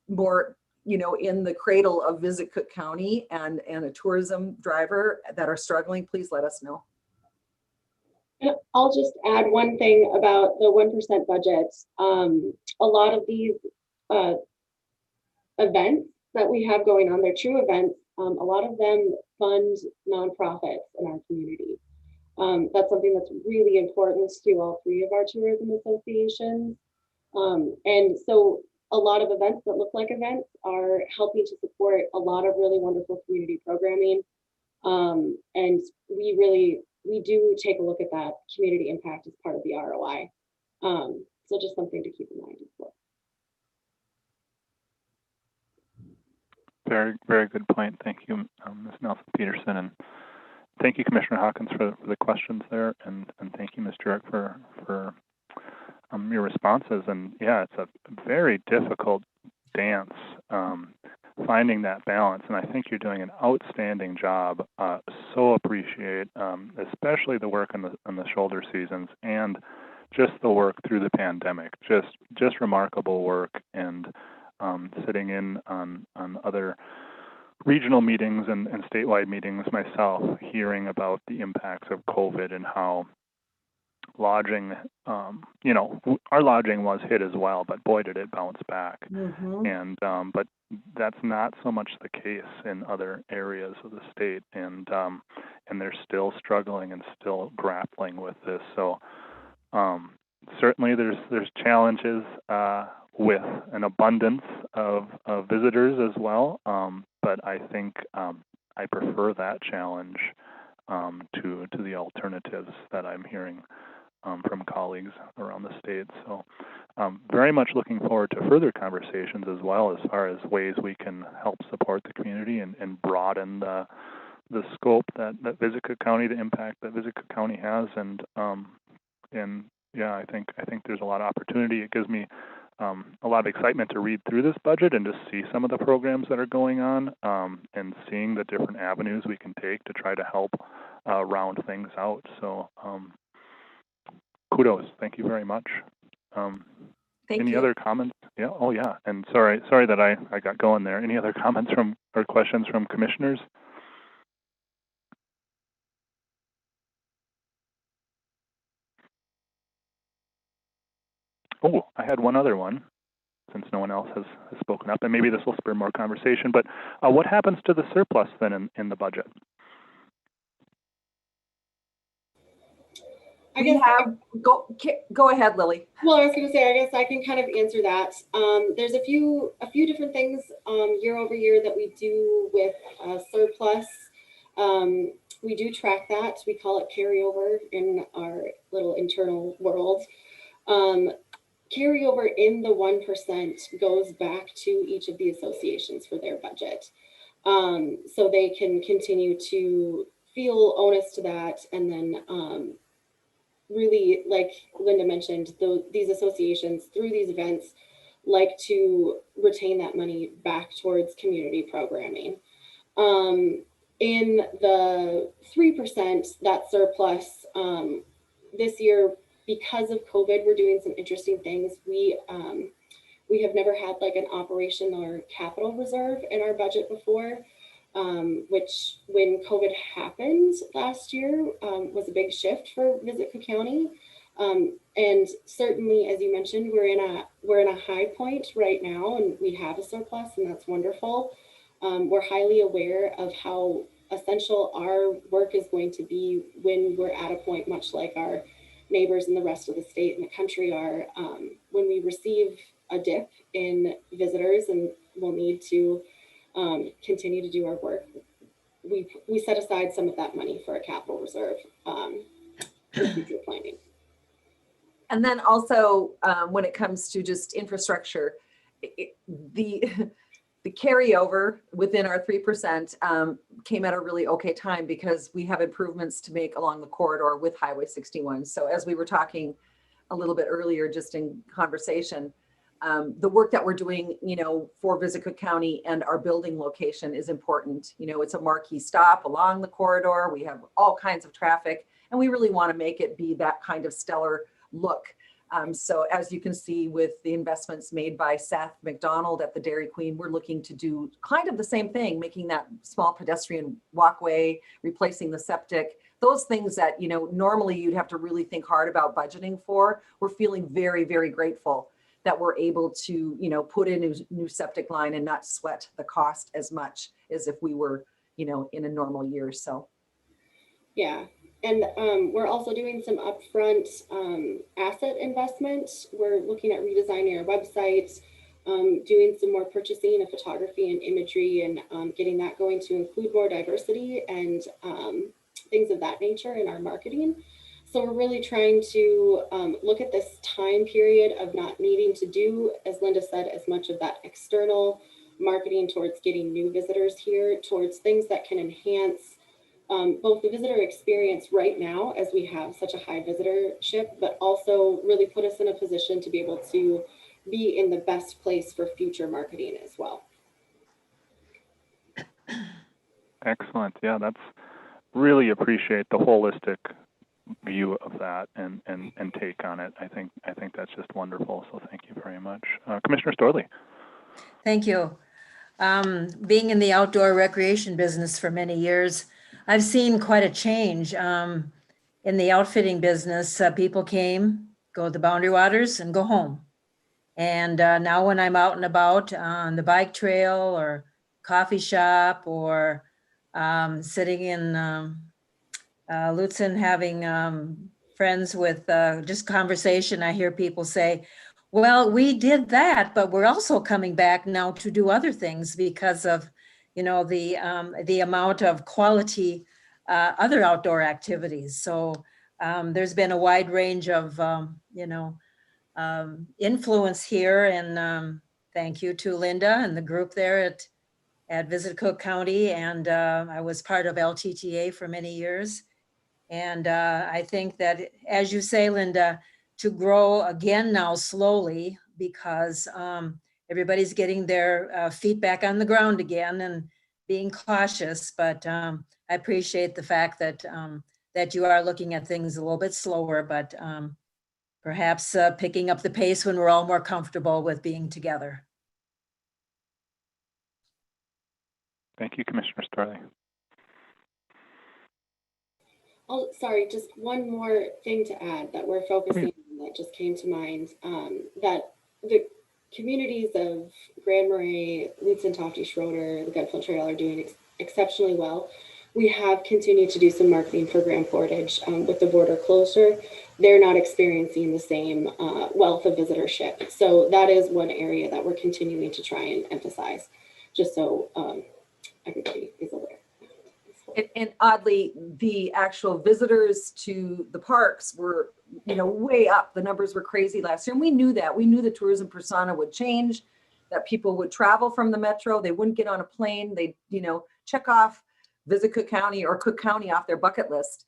more, in the cradle of Visit Cook County and a tourism driver that are struggling, please let us know. I'll just add one thing about the 1% budgets. A lot of these events that we have going on, they're true events. A lot of them fund nonprofits in our community. That's something that's really important to all three of our tourism associations. And so a lot of events that look like events are helping to support a lot of really wonderful community programming. And we do take a look at that community impact as part of the ROI. So just something to keep in mind as well. Very, very good point. Thank you, Ms. Nelson-Peterson, and thank you, Commissioner Hawkins, for the questions there, and thank you, Ms. Jurek, for your responses. And yeah, it's a very difficult dance, finding that balance, and I think you're doing an outstanding job. So appreciate, especially the work in the shoulder seasons and just the work through the pandemic. Just remarkable work, and sitting in on other regional meetings and statewide meetings myself, hearing about the impacts of COVID and how lodging, our lodging was hit as well, but boy, did it bounce back. Mm-hmm. And but that's not so much the case in other areas of the state, and they're still struggling and still grappling with this. So certainly there's challenges with an abundance of visitors as well. But I think I prefer that challenge to the alternatives that I'm hearing from colleagues around the state. So very much looking forward to further conversations as well as far as ways we can help support the community and broaden the scope that Visit Cook County, the impact that Visit Cook County has. And yeah, I think there's a lot of opportunity. It gives me a lot of excitement to read through this budget and just see some of the programs that are going on and seeing the different avenues we can take to try to help round things out. So kudos. Thank you very much. Any other comments? Yeah. Oh, yeah. And sorry that I got going there. Any other comments or questions from commissioners? Oh, I had one other one, since no one else has spoken up, and maybe this will spur more conversation. But what happens to the surplus then in the budget? Go ahead, Lily. Well, I was going to say, I guess I can kind of answer that. There's a few different things year over year that we do with surplus. We do track that. We call it carryover in our little internal world. Carryover in the 1% goes back to each of the associations for their budget. So they can continue to feel onus to that, and then really, like Linda mentioned, these associations through these events like to retain that money back towards community programming. In the 3%, that surplus this year, because of COVID, we're doing some interesting things. We have never had like an operation or capital reserve in our budget before. Which when COVID happened last year was a big shift for Visit Cook County. And certainly, as you mentioned, we're in a high point right now, and we have a surplus, and that's wonderful. We're highly aware of how essential our work is going to be when we're at a point much like our neighbors in the rest of the state and the country are, when we receive a dip in visitors and we'll need to continue to do our work. We set aside some of that money for a capital reserve for future planning. And then also when it comes to just infrastructure, the carryover within our 3% came at a really okay time because we have improvements to make along the corridor with Highway 61. So as we were talking a little bit earlier, just in conversation, the work that we're doing, for Visit Cook County and our building location is important. It's a marquee stop along the corridor. We have all kinds of traffic, and we really want to make it be that kind of stellar look. So as you can see with the investments made by Seth McDonald at the Dairy Queen, we're looking to do kind of the same thing, making that small pedestrian walkway, replacing the septic, those things that, normally you'd have to really think hard about budgeting for. We're feeling very, very grateful that we're able to, put in a new septic line and not sweat the cost as much as if we were, in a normal year. So. Yeah. And we're also doing some upfront asset investment. We're looking at redesigning our website, doing some more purchasing of photography and imagery, and getting that going to include more diversity and things of that nature in our marketing. So we're really trying to look at this time period of not needing to do, as Linda said, as much of that external marketing towards getting new visitors here, towards things that can enhance both the visitor experience right now as we have such a high visitorship, but also really put us in a position to be able to be in the best place for future marketing as well. Excellent. Yeah, that's really appreciate the holistic view of that and take on it. I think that's just wonderful. So thank you very much. Commissioner Storley. Thank you. Being in the outdoor recreation business for many years, I've seen quite a change in the outfitting business. People go to the Boundary Waters and go home. And now when I'm out and about on the bike trail or coffee shop or sitting in Lutzen having friends with just conversation, I hear people say, Well, we did that, but we're also coming back now to do other things because of, the amount of quality other outdoor activities. So there's been a wide range of, influence here, and thank you to Linda and the group there at Visit Cook County. And I was part of LTTA for many years. And I think that, as you say, Linda, to grow again now slowly, because everybody's getting their feet back on the ground again and being cautious. But I appreciate the fact that that you are looking at things a little bit slower, but perhaps picking up the pace when we're all more comfortable with being together. Thank you, Commissioner Starley. Oh, sorry, just one more thing to add that we're focusing on that just came to mind, that the communities of Grand Marais, Lutz and Tofty Schroeder, the Gunflint Trail are doing exceptionally well. We have continued to do some marketing for Grand Portage with the border closure. They're not experiencing the same wealth of visitorship. So that is one area that we're continuing to try and emphasize, just so everybody is aware. And oddly, the actual visitors to the parks were, way up. The numbers were crazy last year. And we knew that. We knew the tourism persona would change, that people would travel from the metro. They wouldn't get on a plane. They'd, check off Visit Cook County or Cook County off their bucket list.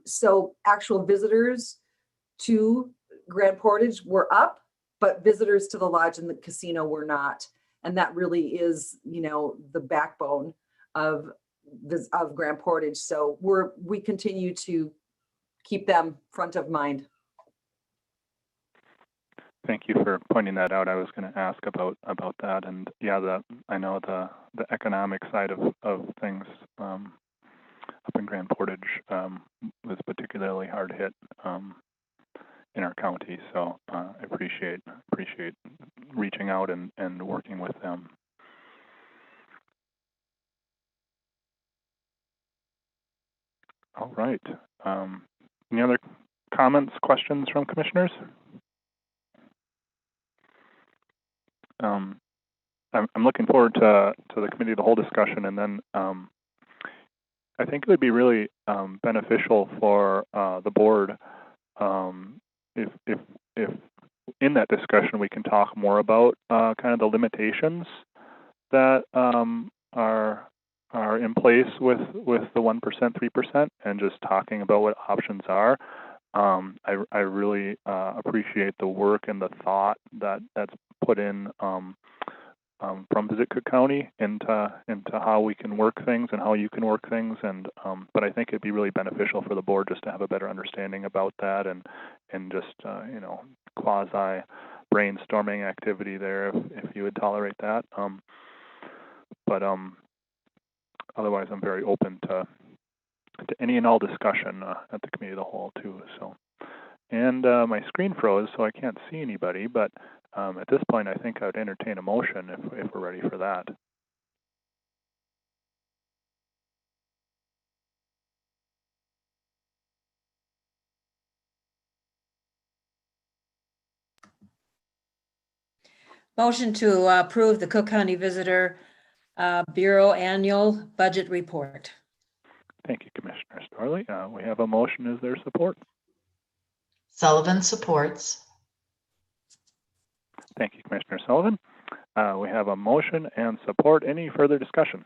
So actual visitors to Grand Portage were up, but visitors to the lodge and the casino were not. And that really is, the backbone of Grand Portage. So we continue to keep them front of mind. Thank you for pointing that out. I was going to ask about that, and yeah, I know the economic side of things up in Grand Portage was particularly hard hit in our county. So I appreciate reaching out and working with them. All right. Any other comments, questions from commissioners? I'm looking forward to the committee of the whole discussion, and then I think it would be really beneficial for the board if in that discussion we can talk more about kind of the limitations that are in place with the 1%, 3%, and just talking about what options are. I really appreciate the work and the thought that's put in from Visit Cook County into how we can work things and how you can work things, and but I think it'd be really beneficial for the board just to have a better understanding about that and just quasi brainstorming activity there if you would tolerate that. But otherwise, I'm very open to any and all discussion at the committee of the whole too. So, and my screen froze, so I can't see anybody. But at this point, I think I would entertain a motion if we're ready for that. Motion to approve the Cook County Visitor Bureau Annual Budget Report. Thank you, Commissioner Starley. We have a motion. Is there support? Sullivan supports. Thank you, Commissioner Sullivan. We have a motion and support. Any further discussion?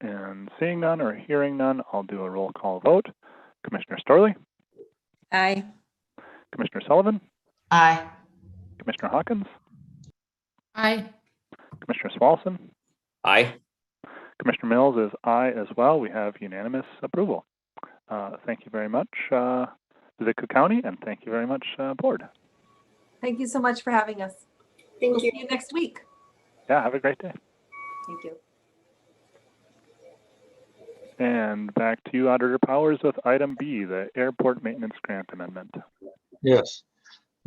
And seeing none or hearing none, I'll do a roll call vote. Commissioner Starley? Aye. Commissioner Sullivan? Aye. Commissioner Hawkins? Aye. Commissioner Swalson? Aye. Commissioner Mills is aye as well. We have unanimous approval. Thank you very much, Visit Cook County, and thank you very much, board. Thank you so much for having us. Thank We'll you. see you next week. Yeah, have a great day. Thank you. And back to you, Auditor Powers, with item B, the Airport Maintenance Grant Amendment. Yes,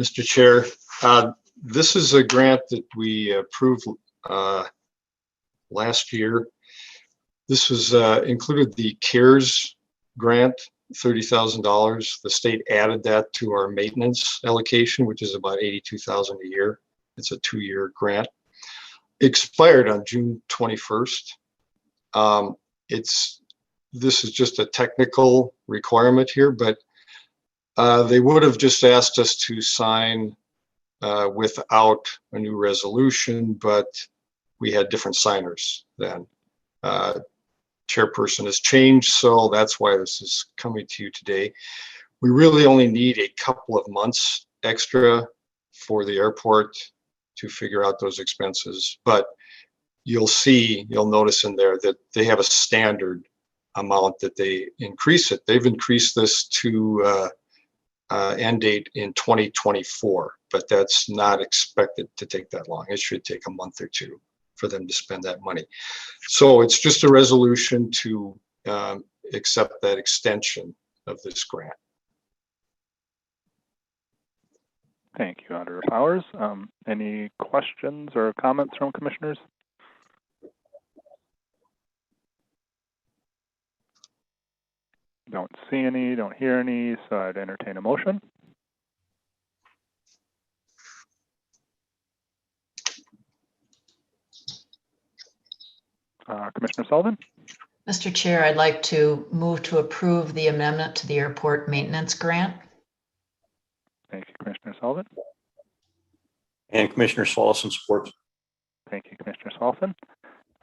Mr. Chair, this is a grant that we approved last year. This was included the CARES grant $30,000. The state added that to our maintenance allocation, which is about $82,000 a year. It's a 2-year grant. Expired on June 21st. This is just a technical requirement here, but they would have just asked us to sign without a new resolution, but we had different signers then. Chairperson has changed, so that's why this is coming to you today. We really only need a couple of months extra for the airport to figure out those expenses, but you'll notice in there that they have a standard amount that they increase it. They've increased this to end date in 2024, but that's not expected to take that long. It should take a month or two for them to spend that money. So it's just a resolution to accept that extension of this grant. Thank you, Auditor Powers. Any questions or comments from commissioners? Don't see any, don't hear any, so I'd entertain a motion. Commissioner Sullivan? Mr. Chair, I'd like to move to approve the amendment to the airport maintenance grant. Thank you, Commissioner Sullivan. And Commissioner Slauson supports. Thank you, Commissioner Slauson.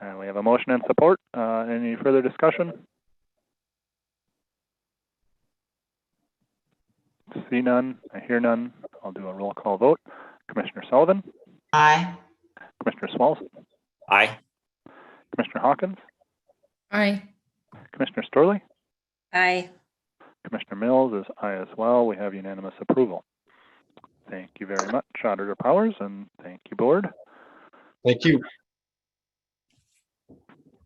And we have a motion and support. Any further discussion? See none, I hear none. I'll do a roll call vote. Commissioner Sullivan? Aye. Commissioner Swalson? Aye. Commissioner Hawkins? Aye. Commissioner Storley? Aye. Commissioner Mills is aye as well. We have unanimous approval. Thank you very much, Auditor Powers, and thank you, Board. Thank you.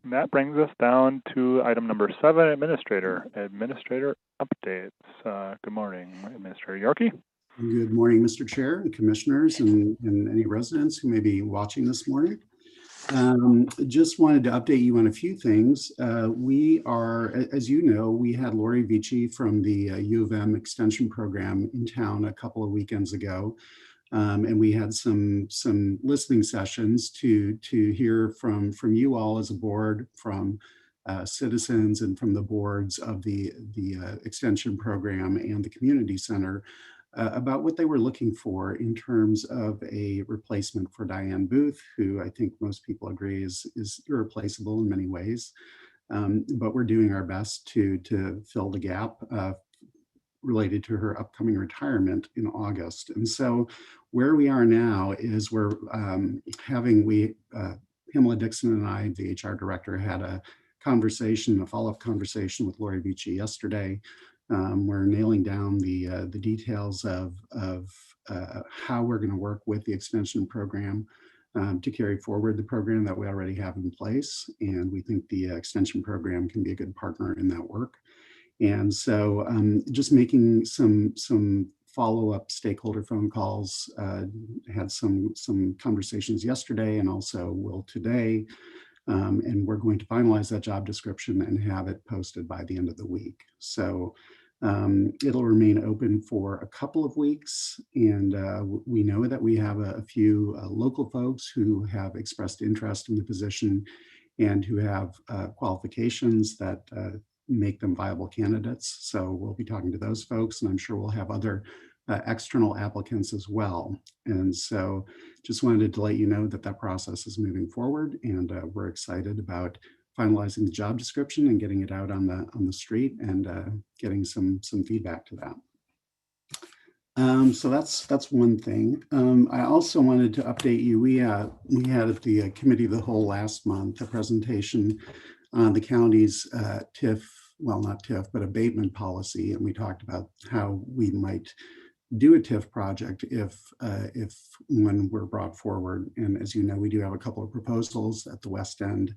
And that brings us down to item number 7, Administrator updates. Good morning, Administrator Yorkie. Good morning, Mr. Chair and commissioners and any residents who may be watching this morning. Just wanted to update you on a few things. We are, as you know, we had Lori Vici from the U of M extension program in town a couple of weekends ago. And we had some listening sessions to hear from you all as a board, from citizens and from the boards of the extension program and the community center about what they were looking for in terms of a replacement for Diane Booth, who I think most people agree is irreplaceable in many ways. But we're doing our best to fill the gap related to her upcoming retirement in August. And so where we are now is we're Pamela Dixon and I, the HR director, had a follow-up conversation with Lori Vici yesterday. We're nailing down the details of how we're going to work with the extension program to carry forward the program that we already have in place. And we think the extension program can be a good partner in that work. And so just making some follow-up stakeholder phone calls, had some conversations yesterday and also will today. And we're going to finalize that job description and have it posted by the end of the week. So it'll remain open for a couple of weeks. And we know that we have a few local folks who have expressed interest in the position and who have qualifications that make them viable candidates. So we'll be talking to those folks, and I'm sure we'll have other external applicants as well. And so just wanted to let you know that that process is moving forward, and we're excited about finalizing the job description and getting it out on the street and getting some feedback to that. So that's one thing. I also wanted to update you. We had at the Committee of the Whole last month a presentation on the county's TIF, well, not TIF, but abatement policy, and we talked about how we might do a TIF project if when we're brought forward. And as you know, we do have a couple of proposals at the West End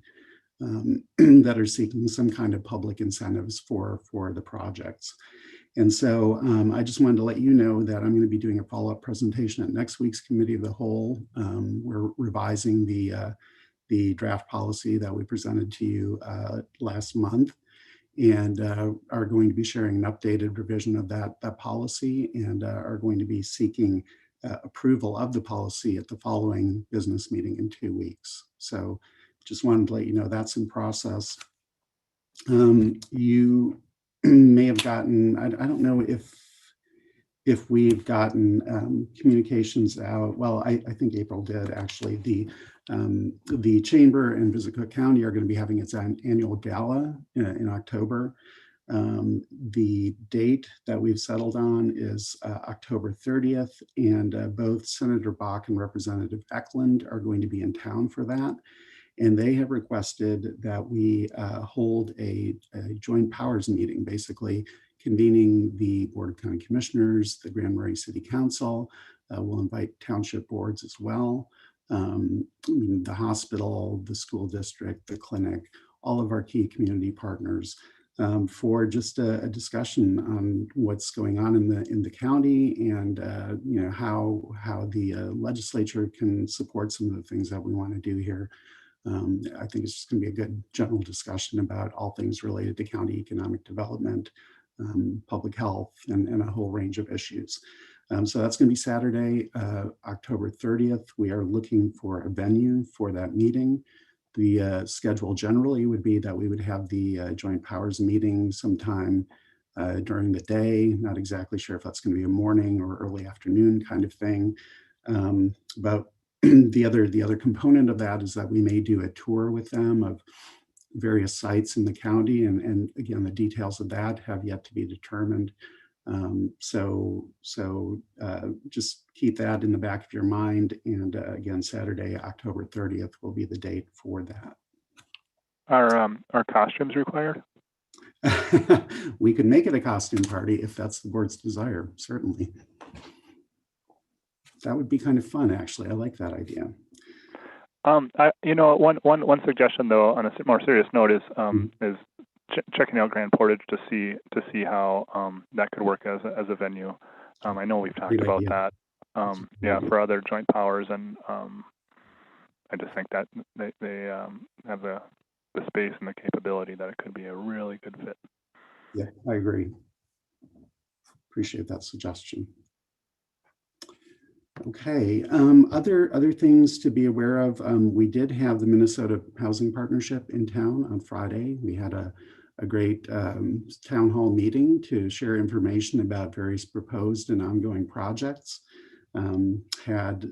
that are seeking some kind of public incentives for the projects. And so I just wanted to let you know that I'm going to be doing a follow-up presentation at next week's Committee of the Whole. We're revising the draft policy that we presented to you last month. and are going to be sharing an updated revision of that policy, and are going to be seeking approval of the policy at the following business meeting in 2 weeks. So just wanted to let you know that's in process. You may have gotten, I don't know if we've gotten communications out. Well, I think April did actually. The Chamber and Visit Cook County are going to be having its annual gala in October. The date that we've settled on is October 30th, and both Senator Bach and Representative Eklund are going to be in town for that. And they have requested that we hold a joint powers meeting, basically convening the Board of County Commissioners, the Grand Marais City Council. We'll invite township boards as well. The hospital, the school district, the clinic, all of our key community partners, for just a discussion on what's going on in the county, and how the legislature can support some of the things that we want to do here. I think it's just going to be a good general discussion about all things related to county economic development, public health, and a whole range of issues. So that's going to be Saturday, October 30th. We are looking for a venue for that meeting. The schedule generally would be that we would have the joint powers meeting sometime during the day. Not exactly sure if that's going to be a morning or early afternoon kind of thing. But the other component of that is that we may do a tour with them of various sites in the county, and again, the details of that have yet to be determined. So just keep that in the back of your mind. And again, Saturday, October 30th will be the date for that. Are costumes required? We could make it a costume party if that's the board's desire, certainly. That would be kind of fun, actually. I like that idea. One suggestion though, on a more serious note, is checking out Grand Portage to see how that could work as a venue. I know we've talked about that. For other joint powers, and I just think that they have the space and the capability that it could be a really good fit. Yeah, I agree. Appreciate that suggestion. Okay, other things to be aware of. We did have the Minnesota Housing Partnership in town on Friday. We had a great town hall meeting to share information about various proposed and ongoing projects. Had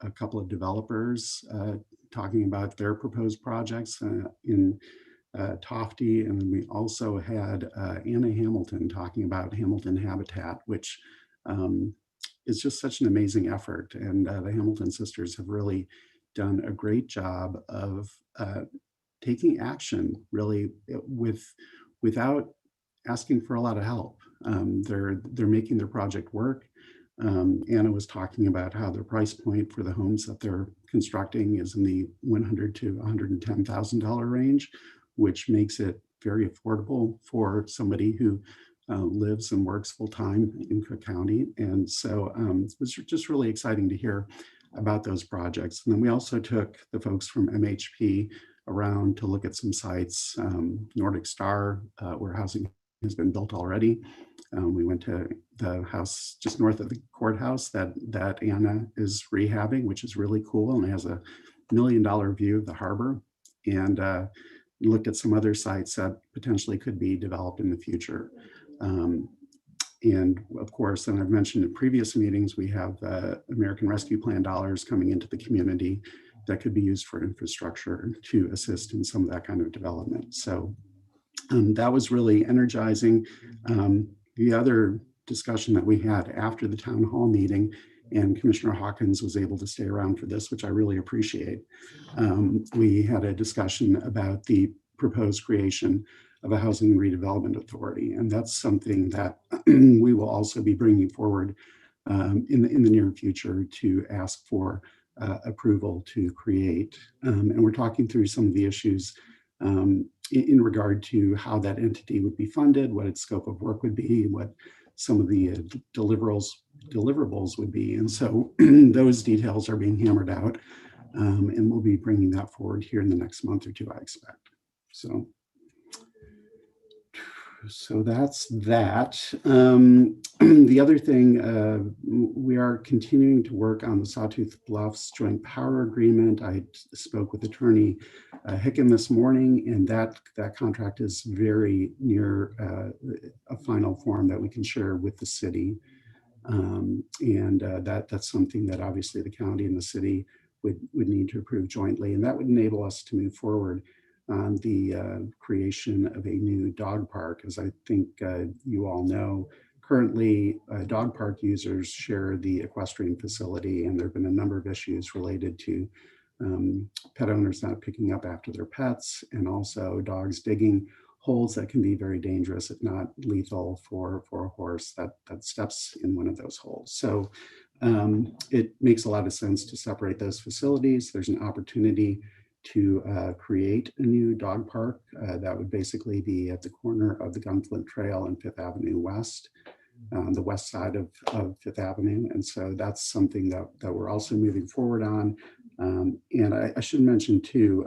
a couple of developers talking about their proposed projects in Tofte, and then we also had Anna Hamilton talking about Hamilton Habitat, which is just such an amazing effort. And the Hamilton sisters have really done a great job of taking action, really, without asking for a lot of help. They're making their project work. Anna was talking about how the price point for the homes that they're constructing is in the $100,000 to $110,000 range, which makes it very affordable for somebody who lives and works full-time in Cook County. And so it was just really exciting to hear about those projects. And then we also took the folks from MHP around to look at some sites, Nordic Star, where housing has been built already. We went to the house just north of the courthouse that Anna is rehabbing, which is really cool, and it has a $1 million view of the harbor. And looked at some other sites that potentially could be developed in the future. And of course, and I've mentioned in previous meetings, we have American Rescue Plan dollars coming into the community that could be used for infrastructure to assist in some of that kind of development. So that was really energizing. The other discussion that we had after the town hall meeting, and Commissioner Hawkins was able to stay around for this, which I really appreciate. We had a discussion about the proposed creation of a housing redevelopment authority. And that's something that we will also be bringing forward in the near future to ask for approval to create. And we're talking through some of the issues in regard to how that entity would be funded, what its scope of work would be, what some of the deliverables would be. And so those details are being hammered out, and we'll be bringing that forward here in the next month or two, I expect. So So that's that. The other thing, we are continuing to work on the Sawtooth Bluffs Joint Power Agreement. I spoke with Attorney Hicken this morning, and that contract is very near a final form that we can share with the city. That's something that obviously the county and the city would need to approve jointly, and that would enable us to move forward on the creation of a new dog park. As I think you all know, currently dog park users share the equestrian facility, and there have been a number of issues related to pet owners not picking up after their pets, and also dogs digging holes that can be very dangerous, if not lethal, for a horse that steps in one of those holes. So it makes a lot of sense to separate those facilities. There's an opportunity to create a new dog park that would basically be at the corner of the Gunflint Trail and Fifth Avenue West, the west side of Fifth Avenue. And so that's something that we're also moving forward on. And I should mention too,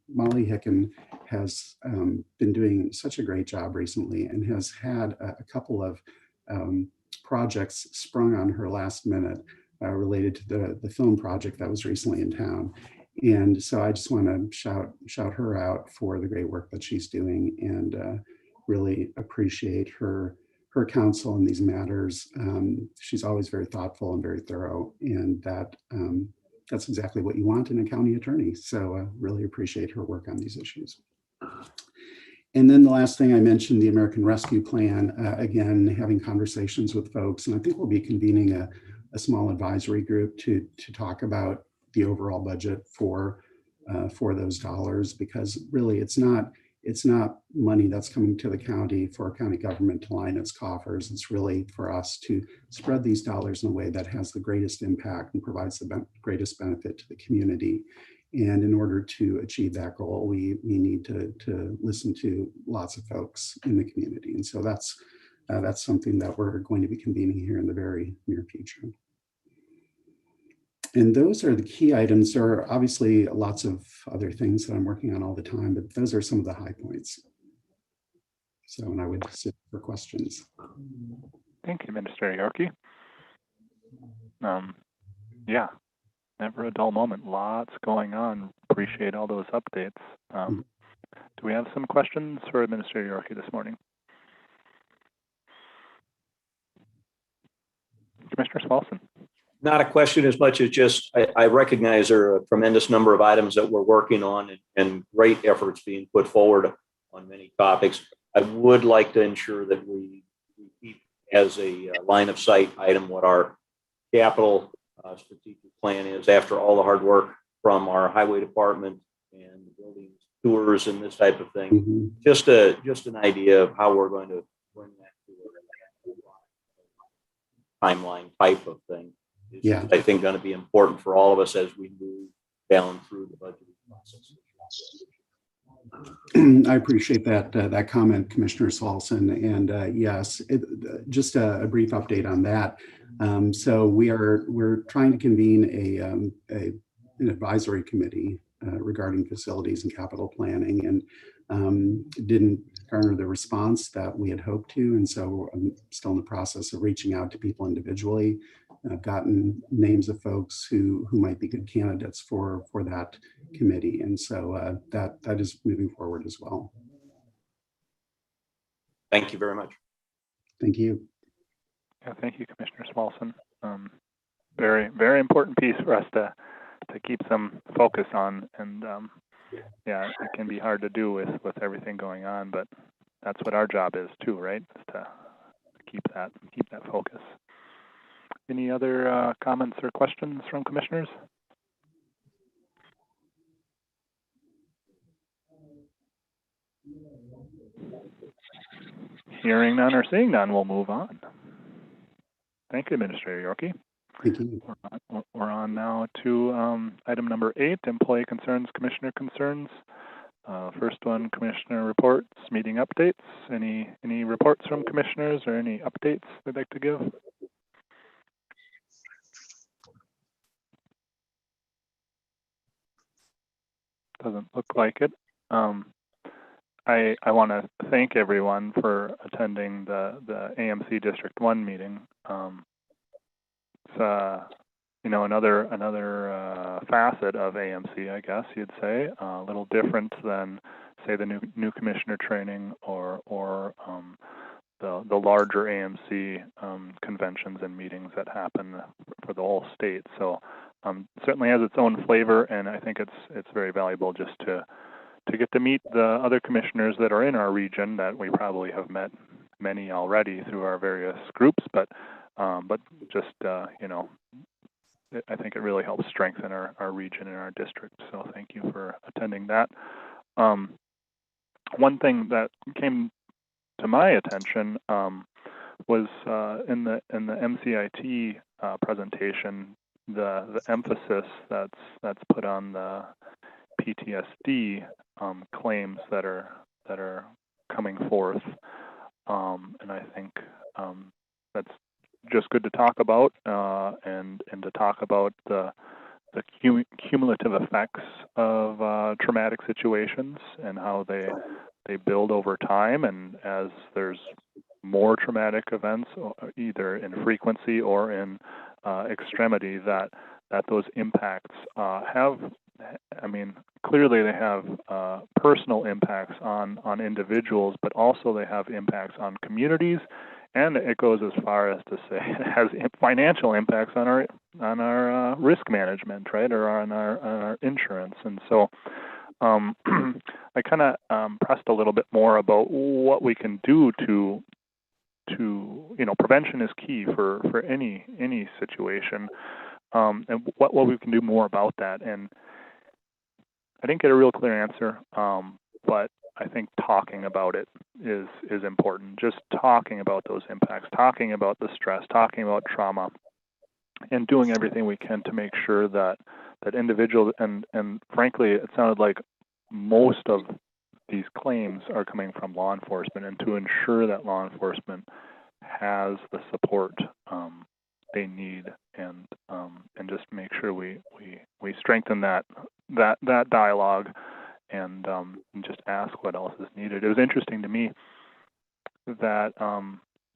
Molly Hicken has been doing such a great job recently and has had a couple of projects sprung on her last minute related to the film project that was recently in town. And so I just want to shout her out for the great work that she's doing, and really appreciate her counsel in these matters. She's always very thoughtful and very thorough, and that's exactly what you want in a county attorney. So really appreciate her work on these issues. And then the last thing I mentioned, the American Rescue Plan, again, having conversations with folks, and I think we'll be convening a small advisory group to talk about the overall budget for those dollars, because really it's not money that's coming to the county for county government to line its coffers. It's really for us to spread these dollars in a way that has the greatest impact and provides the greatest benefit to the community. And in order to achieve that goal, we need to listen to lots of folks in the community. And so that's something that we're going to be convening here in the very near future. And those are the key items. There are obviously lots of other things that I'm working on all the time, but those are some of the high points. So, and I would sit for questions. Thank you, Administrator Yorkie. Yeah, never a dull moment. Lots going on. Appreciate all those updates. Do we have some questions for Administrator Yorkie this morning? Commissioner Smolson. Not a question as much as just, I recognize there are a tremendous number of items that we're working on and great efforts being put forward on many topics. I would like to ensure that we keep as a line of sight item what our capital strategic plan is after all the hard work from our highway department and the building tours and this type of thing. Just an idea of how we're going to bring that to a timeline type of thing. Yeah, I think going to be important for all of us as we move down through the budgeting process. I appreciate that comment, Commissioner Smolson. And yes, just a brief update on that. So we're trying to convene an advisory committee regarding facilities and capital planning, and didn't garner the response that we had hoped to. And so I'm still in the process of reaching out to people individually. I've gotten names of folks who might be good candidates for that committee. And so that is moving forward as well. Thank you very much. Thank you. Yeah, thank you, Commissioner Smolson. Very, very important piece for us to keep some focus on. And yeah, it can be hard to do with everything going on, but that's what our job is too, right? Is to keep that focus. Any other comments or questions from commissioners? Hearing none or seeing none, we'll move on. Thank you, Administrator Yorkie. Thank you. We're on now to item number 8, employee concerns, commissioner concerns. First one, commissioner reports, meeting updates. Any reports from commissioners or any updates they'd like to give? Doesn't look like it. I want to thank everyone for attending the AMC District 1 meeting. It's another facet of AMC, I guess you'd say, a little different than, say, the new commissioner training or the larger AMC conventions and meetings that happen for the whole state. So certainly has its own flavor, and I think it's very valuable just to get to meet the other commissioners that are in our region that we probably have met many already through our various groups, but just I think it really helps strengthen our region and our district. So thank you for attending that. One thing that came to my attention was in the MCIT presentation, the emphasis that's put on the PTSD claims that are coming forth, and I think that's just good to talk about, and to talk about the cumulative effects of traumatic situations and how they build over time, and as there's more traumatic events, either in frequency or in extremity, that those impacts clearly they have personal impacts on individuals, but also they have impacts on communities, and it goes as far as to say it has financial impacts on our risk management, right, or on our insurance. And so I kind of pressed a little bit more about what we can do to prevention is key for any situation, and what we can do more about that. And I didn't get a real clear answer, but I think talking about it is important. Just talking about those impacts, talking about the stress, talking about trauma, and doing everything we can to make sure that individuals, and frankly, it sounded like most of these claims are coming from law enforcement, and to ensure that law enforcement has the support they need, and just make sure we strengthen that dialogue, and just ask what else is needed. It was interesting to me that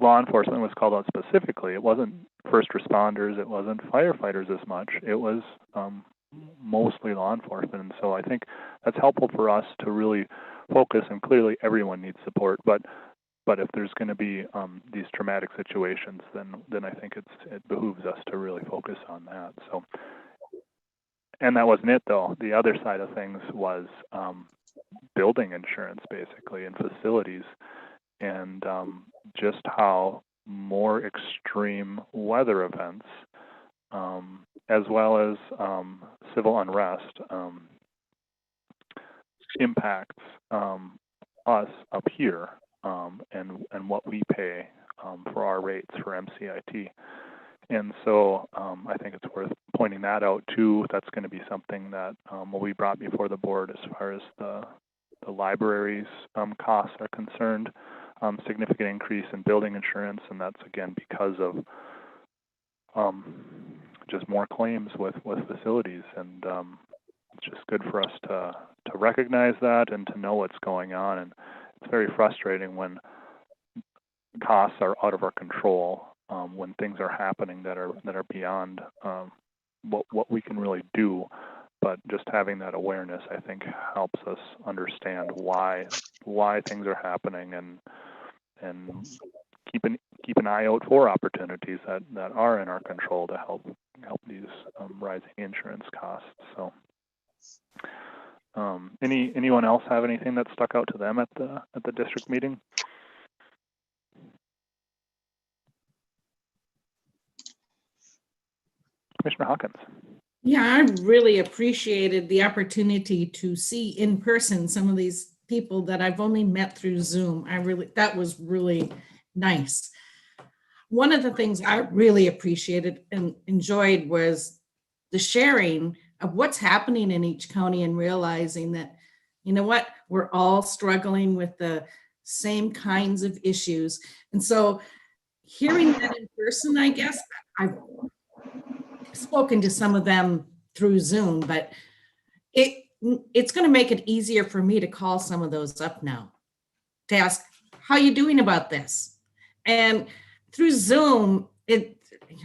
law enforcement was called out specifically. It wasn't first responders, it wasn't firefighters as much. It was mostly law enforcement, and so I think that's helpful for us to really focus. And clearly, everyone needs support, but if there's going to be these traumatic situations, then I think it behooves us to really focus on that. So, and that wasn't it though. The other side of things was building insurance, basically, and facilities, and just how more extreme weather events, as well as civil unrest, impacts us up here, and what we pay for our rates for MCIT. And so I think it's worth pointing that out too. That's going to be something that will be brought before the board as far as the library's costs are concerned. Significant increase in building insurance, and that's again because of just more claims with facilities, and it's just good for us to recognize that and to know what's going on. And it's very frustrating when costs are out of our control, when things are happening that are beyond what we can really do. But just having that awareness, I think, helps us understand why things are happening, and keep an eye out for opportunities that are in our control to help these rising insurance costs. So, anyone else have anything that stuck out to them at the district meeting? Commissioner Hawkins. Yeah, I really appreciated the opportunity to see in person some of these people that I've only met through Zoom. That was really nice. One of the things I really appreciated and enjoyed was the sharing of what's happening in each county, and realizing that, you know what, we're all struggling with the same kinds of issues. And so hearing that in person, I guess I've spoken to some of them through Zoom, but it's going to make it easier for me to call some of those up now. to ask, how you doing about this? And through Zoom,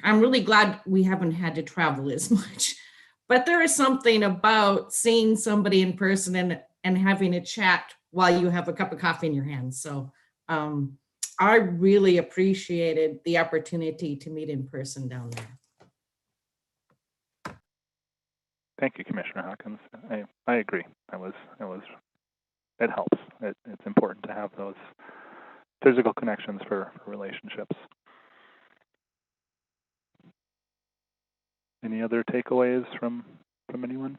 I'm really glad we haven't had to travel as much, but there is something about seeing somebody in person and having a chat while you have a cup of coffee in your hand. So I really appreciated the opportunity to meet in person down there. Thank you, Commissioner Hawkins. I agree. It helps. It's important to have those physical connections for relationships. Any other takeaways from anyone?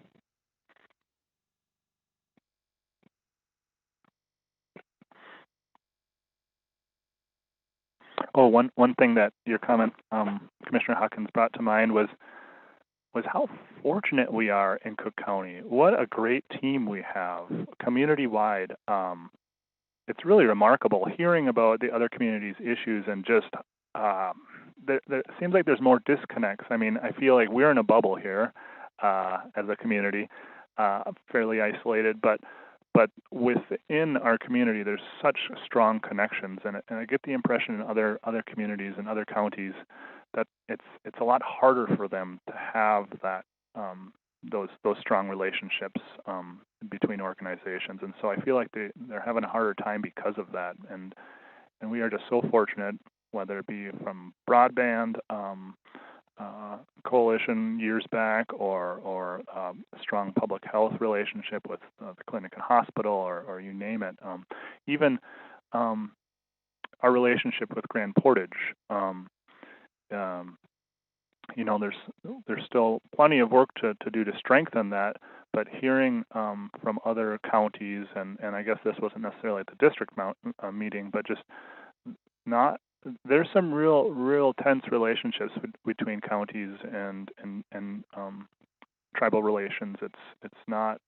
Oh, one thing that your comment, Commissioner Hawkins, brought to mind was how fortunate we are in Cook County. What a great team we have, community-wide. It's really remarkable hearing about the other communities' issues and just there seems like there's more disconnects. I mean, I feel like we're in a bubble here as a community, fairly isolated, but within our community, there's such strong connections, and I get the impression in other communities and other counties that it's a lot harder for them to have that those strong relationships between organizations, and so I feel like they're having a harder time because of that, and we are just so fortunate, whether it be from broadband coalition years back or a strong public health relationship with the clinic and hospital or you name it. Even our relationship with Grand Portage, there's still plenty of work to do to strengthen that, but hearing from other counties, and I guess this wasn't necessarily at the district meeting, but just there's some real tense relationships between counties and tribal relations. It's not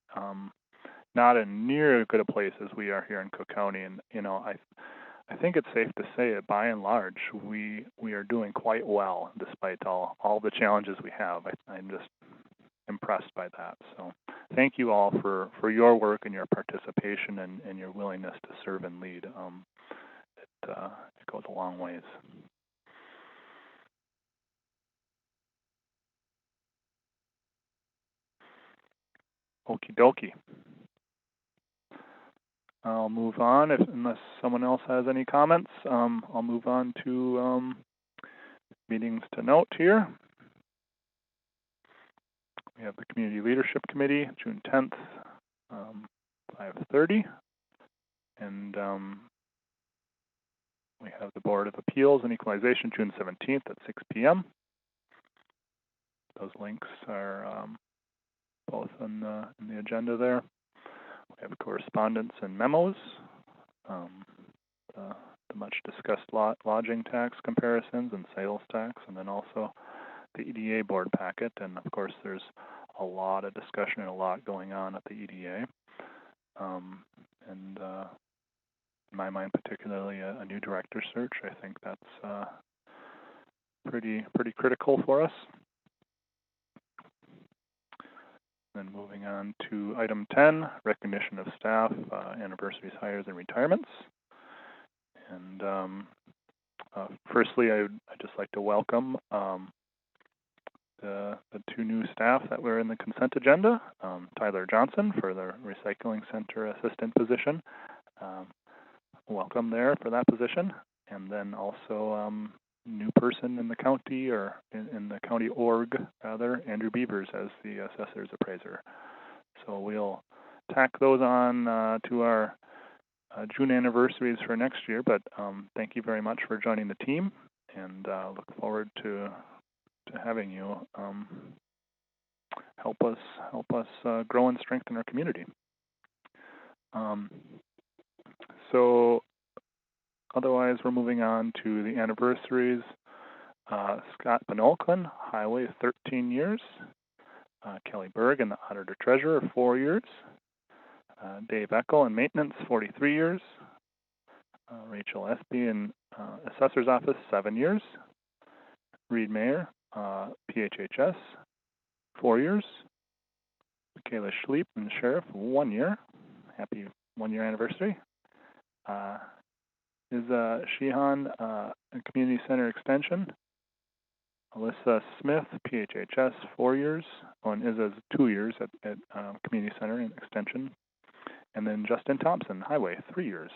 in near as good a place as we are here in Cook County, and I think it's safe to say that by and large we are doing quite well despite all the challenges we have. I'm just impressed by that. So thank you all for your work and your participation and your willingness to serve and lead. It goes a long ways. Okie dokie. I'll move on unless someone else has any comments. I'll move on to meetings to note here. We have the Community Leadership Committee, June 10th, 5:30, and we have the Board of Appeals and Equalization, June 17th at 6 p.m. Those links are both in the agenda there. We have correspondence and memos, the much discussed lodging tax comparisons and sales tax, and then also the EDA board packet. And of course, there's a lot of discussion and a lot going on at the EDA. In my mind, particularly a new director search. I think that's pretty critical for us. Then moving on to item 10, recognition of staff, anniversaries, hires, and retirements. And firstly, I'd just like to welcome the two new staff that were in the consent agenda. Tyler Johnson for the Recycling Center Assistant position. Welcome there for that position. And then also new person in the county, or in the county org rather, Andrew Beavers as the assessor's appraiser. So we'll tack those on to our June anniversaries for next year, but thank you very much for joining the team, and look forward to having you help us grow and strengthen our community. So otherwise, we're moving on to the anniversaries. Scott Benolkin, Highway, 13 years. Kelly Berg in the Auditor Treasurer, 4 years. Dave Eckel in Maintenance, 43 years. Rachel Espy in Assessor's Office, 7 years. Reed Mayer, PHHS, 4 years. Michaela Schleep in Sheriff, 1 year. Happy 1 year anniversary. Is Sheehan, Community Center Extension. Alyssa Smith, PHHS, 4 years. Oh, and Izza's 2 years at Community Center and Extension. And then Justin Thompson, Highway, 3 years.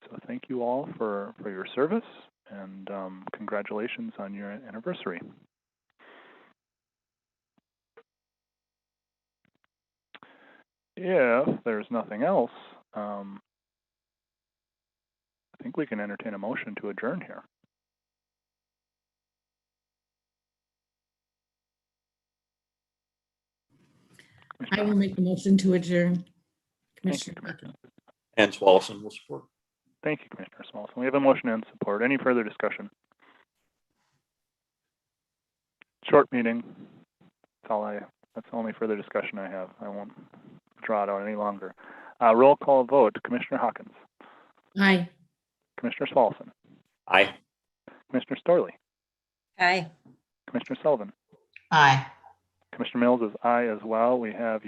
So thank you all for your service, and congratulations on your anniversary. If there's nothing else, I think we can entertain a motion to adjourn here. I will make a motion to adjourn. Thank you, Commissioner. Commissioner. And Swallowson will support. Thank you, Commissioner Smallson. We have a motion and support. Any further discussion? Short meeting. That's the only further discussion I have. I won't draw it out any longer. Roll call vote. Commissioner Hawkins. Aye. Commissioner Smallson. Aye. Commissioner Storley. Aye. Commissioner Sullivan. Aye. Commissioner Mills is aye as well. We have